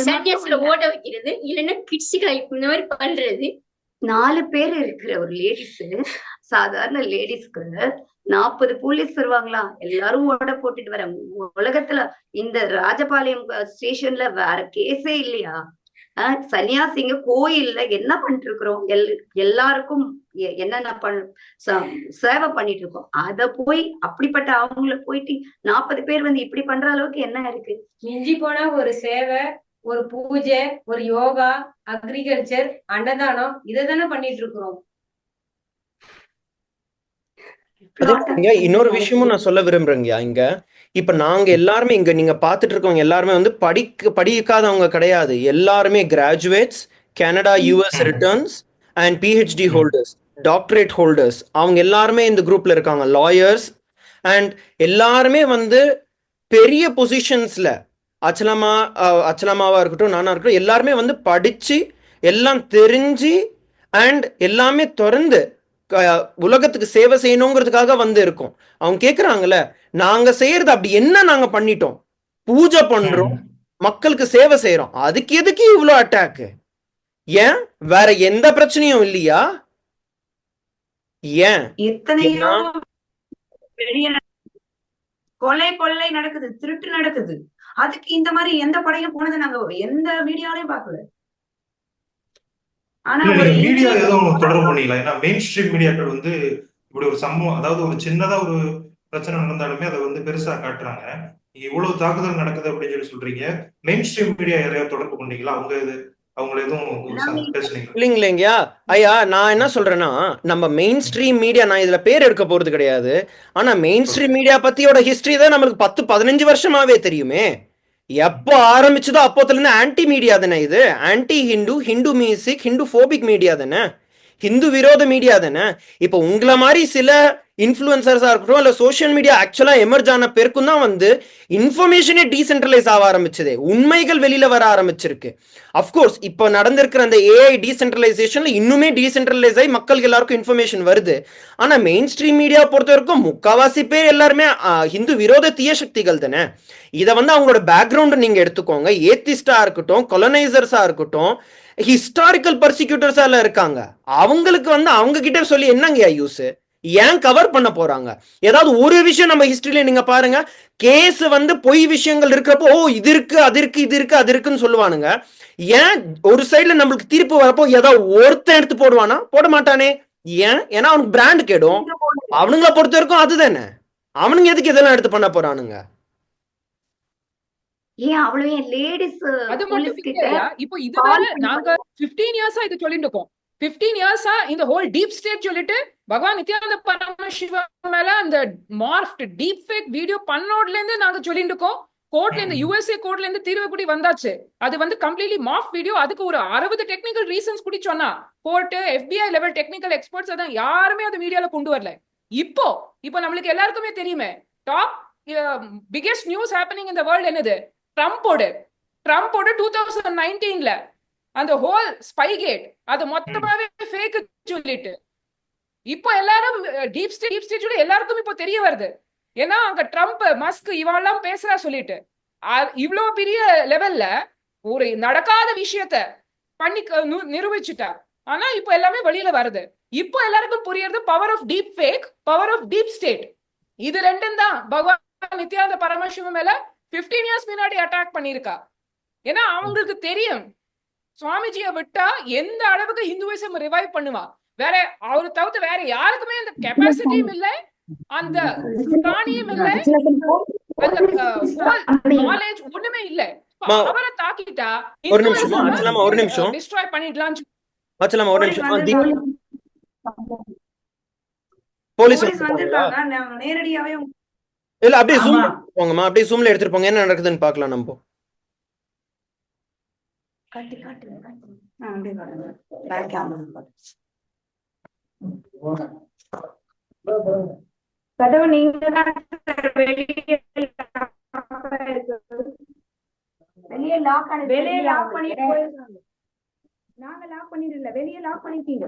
சன்னியாசில ஓட வைக்கிறது, இல்லைன்னா கிட்ஸுகளை இந்த மாதிரி பண்றது. 4 பேர் இருக்கிற ஒரு லேடிஸ், சாதாரண லேடிஸ்க்கு 40 போலீஸ் வருவாங்களா? எல்லாரும் ஓட போட்டுட்டு வர உலகத்துல இந்த ராஜபாளையம் ஸ்டேஷன்ல வேற கேஸே இல்லையா? சன்னியாசிங்க கோயில்ல என்ன பண்ணிட்டு இருக்கிறோம்? எல்லாருக்கும் என்னென்ன சேவை பண்ணிட்டு இருக்கோம். அத போய் அப்படிப்பட்ட அவங்கள போயிட்டு 40 பேர் வந்து இப்படி பண்ற அளவுக்கு என்ன இருக்கு? மிஞ்சி போனா ஒரு சேவை, ஒரு பூஜை, ஒரு யோகா, அக்ரிகல்ச்சர், அன்னதானம், இதைதானே பண்ணிட்டு இருக்கிறோம். இன்னொரு விஷயமும் நான் சொல்ல விரும்புறேங்கய்யா. இங்க இப்ப நாங்க எல்லாருமே இங்க நீங்க பாத்துட்டு இருக்கவங்க எல்லாருமே வந்து படிக்காதவங்க கிடையாது. எல்லாருமே graduates, Canada US returns and PhD holders, doctorate holders. அவங்க எல்லாருமே இந்த குரூப்ல இருக்காங்க. லாயர்ஸ் அண்ட் எல்லாருமே வந்து பெரிய பொசிஷன்ஸ்ல, அச்சலமாவா இருக்கட்டும், நானா இருக்கட்டும், எல்லாருமே வந்து படிச்சு எல்லாம் தெரிஞ்சு அண்ட் எல்லாமே திறந்து உலகத்துக்கு சேவை செய்யணுங்கிறதுக்காக வந்து இருக்கோம். அவங்க கேக்குறாங்கல்ல, நாங்க செய்யறது அப்படி என்ன நாங்க பண்ணிட்டோம்? பூஜை பண்றோம், மக்களுக்கு சேவை செய்யறோம், அதுக்கு எதுக்கு இவ்வளவு அட்டாக்? ஏன் வேற எந்த பிரச்சனையும் இல்லையா? ஏன் எத்தனையோ பெரிய கொள்ளை நடக்குது, திருட்டு நடக்குது. அதுக்கு இந்த மாதிரி எந்த படையும் போனதை நாங்க எந்த மீடியாலையும் பார்க்கல. ஆனா மீடியா எதுவும் தொடர்பு பண்ணிக்கலாம். ஏன்னா மெயின் ஸ்ட்ரீம் மீடியாக்கள் வந்து இப்படி ஒரு சம்பவம், அதாவது ஒரு சின்னதா ஒரு பிரச்சனை நடந்தாலுமே அதை வந்து பெருசா காட்டுறாங்க. இவ்வளவு தாக்குதல் நடக்குது அப்படின்னு சொல்றீங்க. மெயின் ஸ்ட்ரீம் மீடியா யாரையாவது தொடர்பு பண்ணீங்களா? அவங்கள எதுவும் பேசுனீங்க இல்லைங்களா? ஐயா நான் என்ன சொல்றேன்னா, நம்ம மெயின் ஸ்ட்ரீம் மீடியா, நான் இதுல பேர் எடுக்க போறது கிடையாது, ஆனா மெயின் ஸ்ட்ரீம் மீடியா பத்தியோட ஹிஸ்டரி தான் நம்மளுக்கு 10-15 வருஷமாவே தெரியுமே. எப்போ ஆரம்பிச்சதோ அப்போத்துல இருந்து ஆன்டி மீடியா தானே இது. Anti Hindu, Hindu music, Hindu phobic media தானே, ஹிந்து விரோத மீடியா தானே. இப்போ உங்களை மாதிரி சில இன்ஃப்ளூயன்சர்ஸா இருக்கட்டும், இல்ல சோசியல் மீடியா ஆக்சுவலா எமர்ஜ் ஆன பேருக்கும் தான் வந்து இன்ஃபர்மேஷனே டீசென்ட்ரலைஸ் ஆக ஆரம்பிச்சது, உண்மைகள் வெளியில வர ஆரம்பிச்சிருக்கு. அப்கோர்ஸ் இப்போ நடந்திருக்கிற அந்த AI டீசென்ட்ரலைசேஷன்ல இன்னுமே டீசென்ட்ரலைஸ் ஆகி மக்களுக்கு எல்லாருக்கும் இன்ஃபர்மேஷன் வருது. ஆனா மெயின் ஸ்ட்ரீம் மீடியா பொறுத்த வரைக்கும் முக்காவாசி பேர் எல்லாருமே ஹிந்து விரோத தீய சக்திகள் தானே. இதை வந்து அவங்களோட பேக்ரவுண்ட் நீங்க எடுத்துக்கோங்க. ஏத்திஸ்டா இருக்கட்டும், கொலனைசர்ஸா இருக்கட்டும், ஹிஸ்டாரிக்கல் பர்சிக்யூட்டர்ஸா இருக்காங்க. அவங்களுக்கு வந்து அவங்க கிட்ட சொல்லி என்னங்க யூஸ்? ஏன் கவர் பண்ண போறாங்க? ஏதாவது ஒரு விஷயம் நம்ம ஹிஸ்டரியில நீங்க பாருங்க, கேஸ் வந்து பொய் விஷயங்கள் இருக்கிறப்போ ஓ இது இருக்கு அது இருக்கு இது இருக்கு அது இருக்குன்னு சொல்லுவானுங்க. ஏன் ஒரு சைடுல நம்மளுக்கு தீர்ப்பு வரப்போ ஏதாவது ஒருத்தன் எடுத்து போடுவானா? போட மாட்டானே. ஏன்? ஏன்னா அவனுக்கு பிராண்ட் கேடும். அவனுங்களை பொறுத்த வரைக்கும் அதுதானே. அவனுங்க எதுக்கு இதெல்லாம் எடுத்து பண்ண போறானுங்க? ஏன் அவ்வளவு லேடிஸ் அது மட்டும் இல்லையா, இப்போ இதுவரை நாங்க 15 இயர்ஸா இது சொல்லிட்டு இருக்கோம். 15 இயர்ஸா இந்த ஹோல் டீப் ஸ்டேட் சொல்லிட்டு பகவான் நித்யானந்த பரமசிவா மேல அந்த மார்ஃப்ட் டீப் ஃபேக் வீடியோ பண்ணோட்ல இருந்து நாங்க சொல்லிட்டு இருக்கோம். கோர்ட்ல இருந்து USA கோர்ட்ல இருந்து தீர்வு கூடி வந்தாச்சு. அது வந்து கம்ப்ளீட்லி மார்ஃப் வீடியோ. அதுக்கு ஒரு 60 டெக்னிக்கல் ரீசன்ஸ் கூடி சொன்னா court, FBI level technical experts அதான் யாருமே அது மீடியால கொண்டு வரல. இப்போ நம்மளுக்கு எல்லாருக்குமே தெரியுமே, top biggest news happening in the world என்னது? ட்ரம்போட 2019ல அந்த ஹோல் ஸ்பைகேட், அது மொத்தமாவே ஃபேக் சொல்லிட்டு இப்போ எல்லாரும் டீப் ஸ்டேட் எல்லாருக்கும் இப்போ தெரிய வருது. ஏன்னா அங்க ட்ரம்ப், மஸ்க் இவெல்லாம் பேசுறா சொல்லிட்டு இவ்வளவு பெரிய லெவல்ல ஒரு நடக்காத விஷயத்த பண்ணி நிரூபிச்சுட்டா. ஆனா இப்போ எல்லாமே வெளியில வருது. இப்போ எல்லாருக்கும் புரியுறது power of deep fake, power of deep state. இது ரெண்டும் தான் பகவான் நித்யானந்த பரமசிவம் மேல 15 இயர்ஸ் முன்னாடி அட்டாக் பண்ணிருக்கா. ஏன்னா அவங்களுக்கு தெரியும் சுவாமிஜியை விட்டா எந்த அளவுக்கு ஹிந்துவிசம் ரிவைவ் பண்ணுவா. வேற அவரு தவிர்த்து வேற யாருக்குமே அந்த கெப்பாசிட்டியும் இல்ல, அந்த பிராணியும் இல்ல, அந்த நாலேஜ் ஒண்ணுமே இல்ல. அவரை தாக்கிட்டா ஒரு நிமிஷம் ஒரு நிமிஷம் டிஸ்ட்ராய் பண்ணிடலாம். ஒரு நிமிஷம் போலீஸ் வந்திருக்காங்க. நாங்க நேரடியாவே இல்ல அப்படியே ஜூம் போங்கம்மா, அப்படியே ஜூம்ல எடுத்துட்டு போங்க, என்ன நடக்குதுன்னு பார்க்கலாம் நம்ம. கதவு நீங்க வெளியே லாக் பண்ணிட்டு போயிருக்காங்க. நாங்க லாக் பண்ணிடல, வெளியே லாக் பண்ணிட்டீங்க.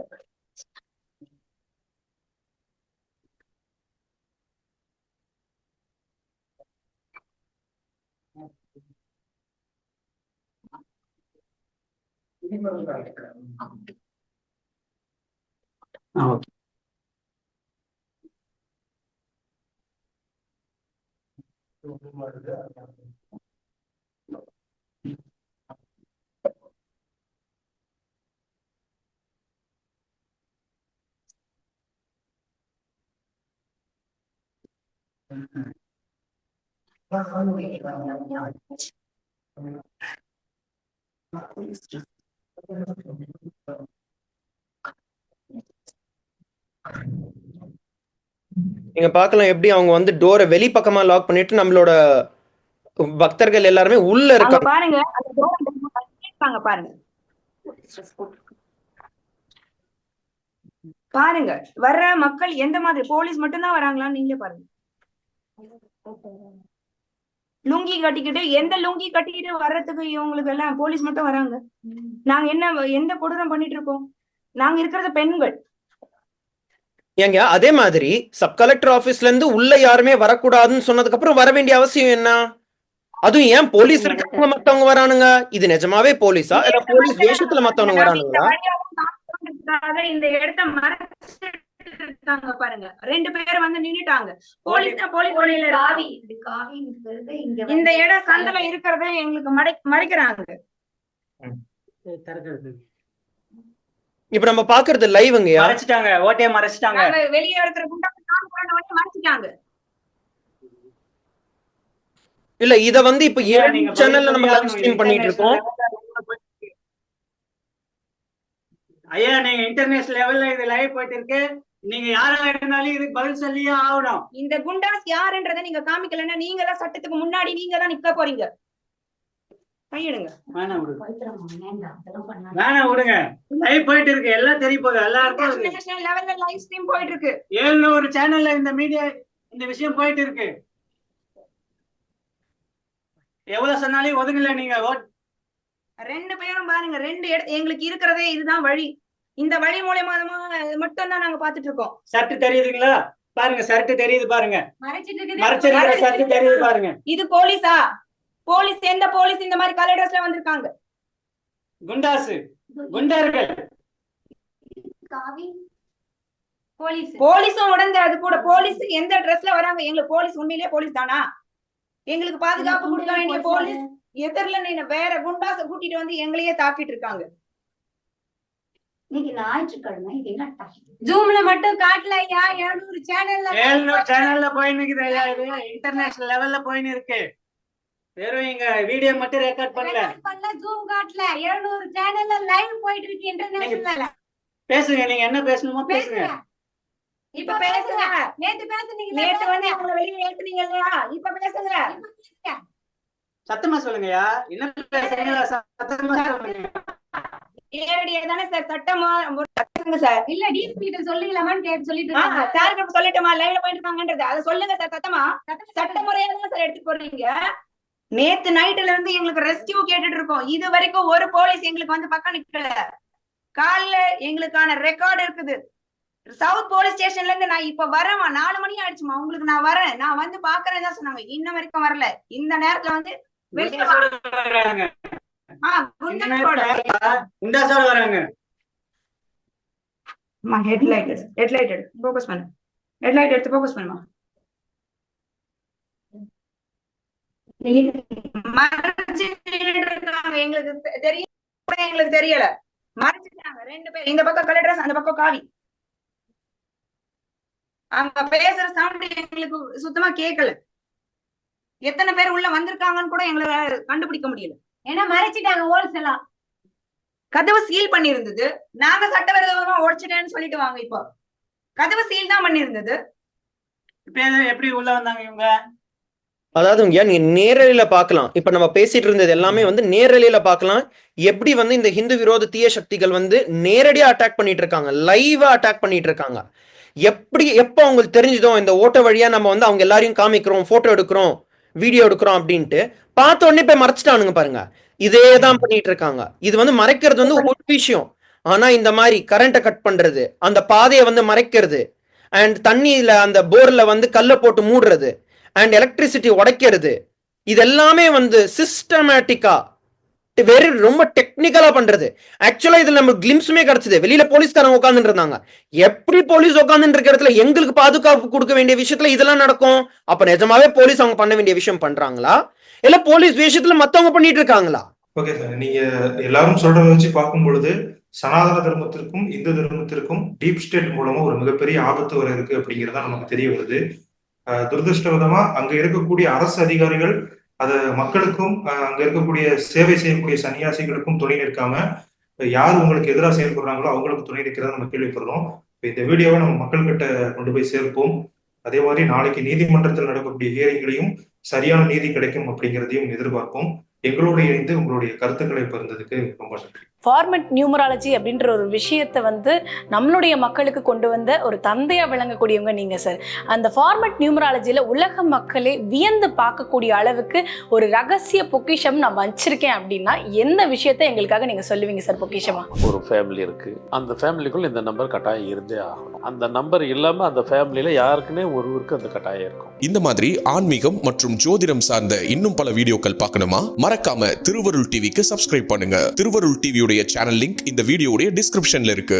நீங்க பார்க்கலாம் எப்படி அவங்க வந்து டோரை வெளி பக்கமா லாக் பண்ணிட்டு நம்மளோட பக்தர்கள் எல்லாருமே உள்ள இருக்காங்க. பாருங்க பாருங்க பாருங்க வர்ற மக்கள் எந்த மாதிரி, போலீஸ் மட்டும்தான் வராங்களான்னு நீங்களே பாருங்க. லுங்கி கட்டிக்கிட்டு, எந்த லுங்கி கட்டிக்கிட்டு வர்றதுக்கு இவங்களுக்கு எல்லாம் போலீஸ் மட்டும் வராங்க. நாங்க என்ன எந்த கொடூரம் பண்ணிட்டு இருக்கோம்? நாங்க இருக்கிறது பெண்கள். ஏங்க அதே மாதிரி சப் கலெக்டர் ஆபீஸ்ல இருந்து உள்ள யாருமே வரக்கூடாதுன்னு சொன்னதுக்கு அப்புறம் வர வேண்டிய அவசியம் என்ன? அதுவும் ஏன் போலீஸ் இருக்காங்க மத்தவங்க வரானுங்க? இது நிஜமாவே போலீஸா இல்ல போலீஸ் வேஷத்துல மத்தவங்க வரானுங்களா? இந்த இடத்த மறைச்சிருக்காங்க பாருங்க, 2 பேர் வந்து நின்னுட்டாங்க. போலீஸ் இந்த இடம் சந்தல இருக்கிறத எங்களுக்கு மறைக்கிறாங்க. இப்ப நம்ம பாக்குறது லைவ்ங்கயா, மறைச்சிட்டாங்க, ஓட்டே மறைச்சிட்டாங்க, வெளியே இருக்கிற மறைச்சிட்டாங்க. இல்ல இத வந்து இப்ப சேனல்ல நம்ம லைவ் ஸ்ட்ரீம் பண்ணிட்டு இருக்கோம். ஐயா நீங்க இன்டர்நேஷனல் லெவல்ல இது லைவ் போயிட்டு இருக்கு. நீங்க யாரா இருந்தாலும் இதுக்கு பதில் சொல்லியே ஆகணும். இந்த குண்டாஸ் யாருன்றதை நீங்க காமிக்கலன்னா நீங்க தான் சட்டத்துக்கு முன்னாடி நீங்க தான் நிக்க போறீங்க. கையிடுங்க. வேணாம் விடுங்க. லைவ் போயிட்டு இருக்கு, எல்லாம் தெரிய போகுது, எல்லாருக்கும் இன்டர்நேஷனல் லெவல்ல லைவ் ஸ்ட்ரீம் போயிட்டு இருக்கு. 700 சேனல்ல இந்த மீடியா இந்த விஷயம் போயிட்டு இருக்கு. எவ்வளவு சொன்னாலும் ஒதுங்கல நீங்க. 2 பேரும் பாருங்க, 2 எங்களுக்கு இருக்கிறதே இதுதான் வழி. இந்த வழி மூலமா மட்டும் தான் நாங்க பாத்துட்டு இருக்கோம். சட்டு தெரியுதுங்களா? பாருங்க சட்டு தெரியுது பாருங்க, மறைச்சிருக்கிற சட்டு தெரியுது பாருங்க. இது போலீஸா? போலீஸ் எந்த போலீஸ் இந்த மாதிரி கலர் ட்ரெஸ்ல வந்திருக்காங்க? குண்டாசு, குண்டர்கள். போலீஸும் உடனே அது கூட போலீஸ் எந்த ட்ரெஸ்ல வராங்க? எங்களுக்கு போலீஸ் உண்மையிலேயே போலீஸ் தானா? எங்களுக்கு பாதுகாப்பு கொடுக்க வேண்டிய போலீஸ் எதிரில நீங்க வேற குண்டாச கூட்டிட்டு வந்து எங்களையே தாக்கிட்டு இருக்காங்க. இன்னைக்கு ஞாயிற்றுக்கிழமை ஜூம்ல மட்டும் காட்டல ஐயா, 700 சேனல்ல போயின்னு இருக்குது ஐயா. இது இன்டர்நேஷனல் லெவல்ல போயின்னு இருக்கு. வெறும் இங்க வீடியோ மட்டும் ரெக்கார்ட் பண்ணல, ஜூம் காட்டல. 700 சேனல்ல லைவ் போயிட்டு இருக்கு இன்டர்நேஷனல்ல. பேசுங்க, நீங்க என்ன பேசணுமோ பேசுங்க. இப்ப பேசுங்க. நேத்து பேசுனீங்க, நேத்து வந்து அவங்கள வெளியே ஏத்துனீங்க இல்லையா? இப்ப பேசுங்க, சத்தமா சொல்லுங்கயா. என்ன பேசுறீங்க சத்தமா சொல்லுங்க. நேரடியா தானே சார் சட்டமா பேசுங்க சார். இல்ல டிஎஸ்பி கிட்ட சொல்லிக்கலாமான்னு கேட்டு சொல்லிட்டு இருக்காங்க. சார் சொல்லிட்டோமா லைவ்ல போயிட்டு இருக்காங்கன்றது? அதை சொல்லுங்க சார். சத்தமா சட்டமுறையா தான் சார் எடுத்து போறீங்க. நேத்து நைட்ல இருந்து எங்களுக்கு ரெஸ்கியூ கேட்டுட்டு இருக்கோம். இது வரைக்கும் ஒரு போலீஸ் எங்களுக்கு வந்து பக்கம் நிக்கல. காலைல எங்களுக்கான ரெக்கார்டு இருக்குது. சவுத் போலீஸ் ஸ்டேஷன்ல இருந்து நான் இப்ப வரேன், 4 மணி ஆயிடுச்சுமா. உங்களுக்கு நான் வரேன், நான் வந்து பாக்குறேன் தான் சொன்னாங்க. இன்ன வரைக்கும் வரல. இந்த நேரத்துல வந்து குண்டாசோட வராங்க. ஹெட்லைட் ஃபோக்கஸ் பண்ணு. ஹெட்லைட் எடுத்து ஃபோக்கஸ் பண்ணுமா. எங்களுக்கு தெரியல. மறைச்சிட்டாங்க 2 பேர், இந்த பக்கம் கலர் ட்ரெஸ், அந்த பக்கம் காவி. அங்க பேசுற சவுண்ட் எங்களுக்கு சுத்தமா கேட்கல. எத்தனை பேர் உள்ள வந்திருக்காங்கன்னு கூட எங்களால கண்டுபிடிக்க முடியல. ஏன்னா மறைச்சிட்டாங்க ஹோல்ஸ் எல்லாம். கதவு சீல் பண்ணி இருந்தது. நாங்க சட்டவிரோதமா உடைச்சிட்டேன்னு சொல்லிட்டு வாங்க. இப்போ கதவு சீல் தான் பண்ணி இருந்தது. எப்படி உள்ள வந்தாங்க இவங்க? அதாவது நீங்க நேரலையில பார்க்கலாம். இப்ப நம்ம பேசிட்டு இருந்தது எல்லாமே வந்து நேரலையில பார்க்கலாம். எப்படி வந்து இந்த ஹிந்து விரோத தீய சக்திகள் வந்து நேரடியா அட்டாக் பண்ணிட்டு இருக்காங்க, லைவா அட்டாக் பண்ணிட்டு இருக்காங்க. எப்ப அவங்களுக்கு தெரிஞ்சதோ இந்த ஓட்ட வழியா நம்ம வந்து அவங்க எல்லாரையும் காமிக்கிறோம், போட்டோ எடுக்கிறோம், வீடியோ எடுக்கிறோம் அப்படின்ட்டு பார்த்த உடனே போய் மறைச்சிட்டானுங்க பாருங்க. இதேதான் பண்ணிட்டு இருக்காங்க. இது வந்து மறைக்கிறது வந்து ஒரு விஷயம். ஆனா இந்த மாதிரி கரண்ட்டை கட் பண்றது, அந்த பாதையை வந்து மறைக்கிறது, அண்ட் தண்ணியில அந்த போர்ல வந்து கல்லை போட்டு மூடுறது, அண்ட் எலக்ட்ரிசிட்டி உடைக்கிறது, இது எல்லாமே வந்து சிஸ்டமேட்டிக்கா வெறும் ரொம்ப டெக்னிக்கலா பண்றது. ஆக்சுவலா இதுல நம்ம கிளிம்ஸுமே கிடைச்சது. வெளியில போலீஸ்காரங்க உட்காந்துட்டு இருந்தாங்க. எப்படி போலீஸ் உட்காந்துட்டு இருக்க இடத்துல எங்களுக்கு பாதுகாப்பு கொடுக்க வேண்டிய விஷயத்துல இதெல்லாம் நடக்கும்? அப்ப நிஜமாவே போலீஸ் அவங்க பண்ண வேண்டிய விஷயம் பண்றாங்களா, இல்ல போலீஸ் விஷயத்துல மத்தவங்க பண்ணிட்டு இருக்காங்களா? ஓகே சார், நீங்க எல்லாரும் சொல்றத வச்சு பார்க்கும் பொழுது சனாதன தர்மத்திற்கும் இந்து தர்மத்திற்கும் டீப் ஸ்டேட் மூலமா ஒரு மிகப்பெரிய ஆபத்து வர இருக்கு அப்படிங்கிறதா நமக்கு தெரிய வருது. துரதிருஷ்டவதமா அங்க இருக்கக்கூடிய அரசு அதிகாரிகள் அதை மக்களுக்கும் அங்க இருக்கக்கூடிய சேவை செய்யக்கூடிய சன்னியாசிகளுக்கும் துணை நிற்காம யார் உங்களுக்கு எதிராக செயல்படுறாங்களோ அவங்களுக்கு துணை நிற்கிறதா நம்ம கேள்விப்படுறோம். இந்த வீடியோவை நம்ம மக்கள்கிட்ட கொண்டு போய் சேர்ப்போம். அதே மாதிரி நாளைக்கு நீதிமன்றத்தில் நடக்கக்கூடிய ஹியரிங்களையும் சரியான நீதி கிடைக்கும் அப்படிங்கிறதையும் எதிர்பார்ப்போம். எங்களோட இணைந்து உங்களுடைய கருத்துக்களை பகிர்ந்ததுக்கு ரொம்ப நன்றி. ஃபார்மட் நியூமராலஜி அப்படின்ற ஒரு விஷயத்தை வந்து நம்மளுடைய மக்களுக்கு கொண்டு வந்த ஒரு தந்தையா விளங்கக்கூடியவங்க நீங்க சார். அந்த ஃபார்மட் நியூமராலஜியில உலக மக்களே வியந்து பார்க்கக்கூடிய அளவுக்கு ஒரு ரகசிய பொக்கிஷம் நான் வச்சிருக்கேன் அப்படின்னா எந்த விஷயத்த எங்களுக்காக நீங்க சொல்லுவீங்க சார் பொக்கிஷமா? ஒரு ஃபேமிலி இருக்கு, அந்த ஃபேமிலிக்குள்ள இந்த நம்பர் கட்டாயம் இருந்தே ஆகணும். அந்த நம்பர் இல்லாம அந்த ஃபேமிலியில யாருக்குன்னே ஒருவருக்கு அந்த கட்டாயம் இருக்கும். இந்த மாதிரி ஆன்மீகம் மற்றும் ஜோதிடம் சார்ந்த இன்னும் பல வீடியோக்கள் பார்க்கணுமா? மறக்காம திருவருள் டிவிக்கு சப்ஸ்கிரைப் பண்ணுங்க. திருவருள் டிவியுடைய சேனல் லிங்க் இந்த வீடியோடைய டிஸ்கிரிப்ஷன்ல இருக்கு.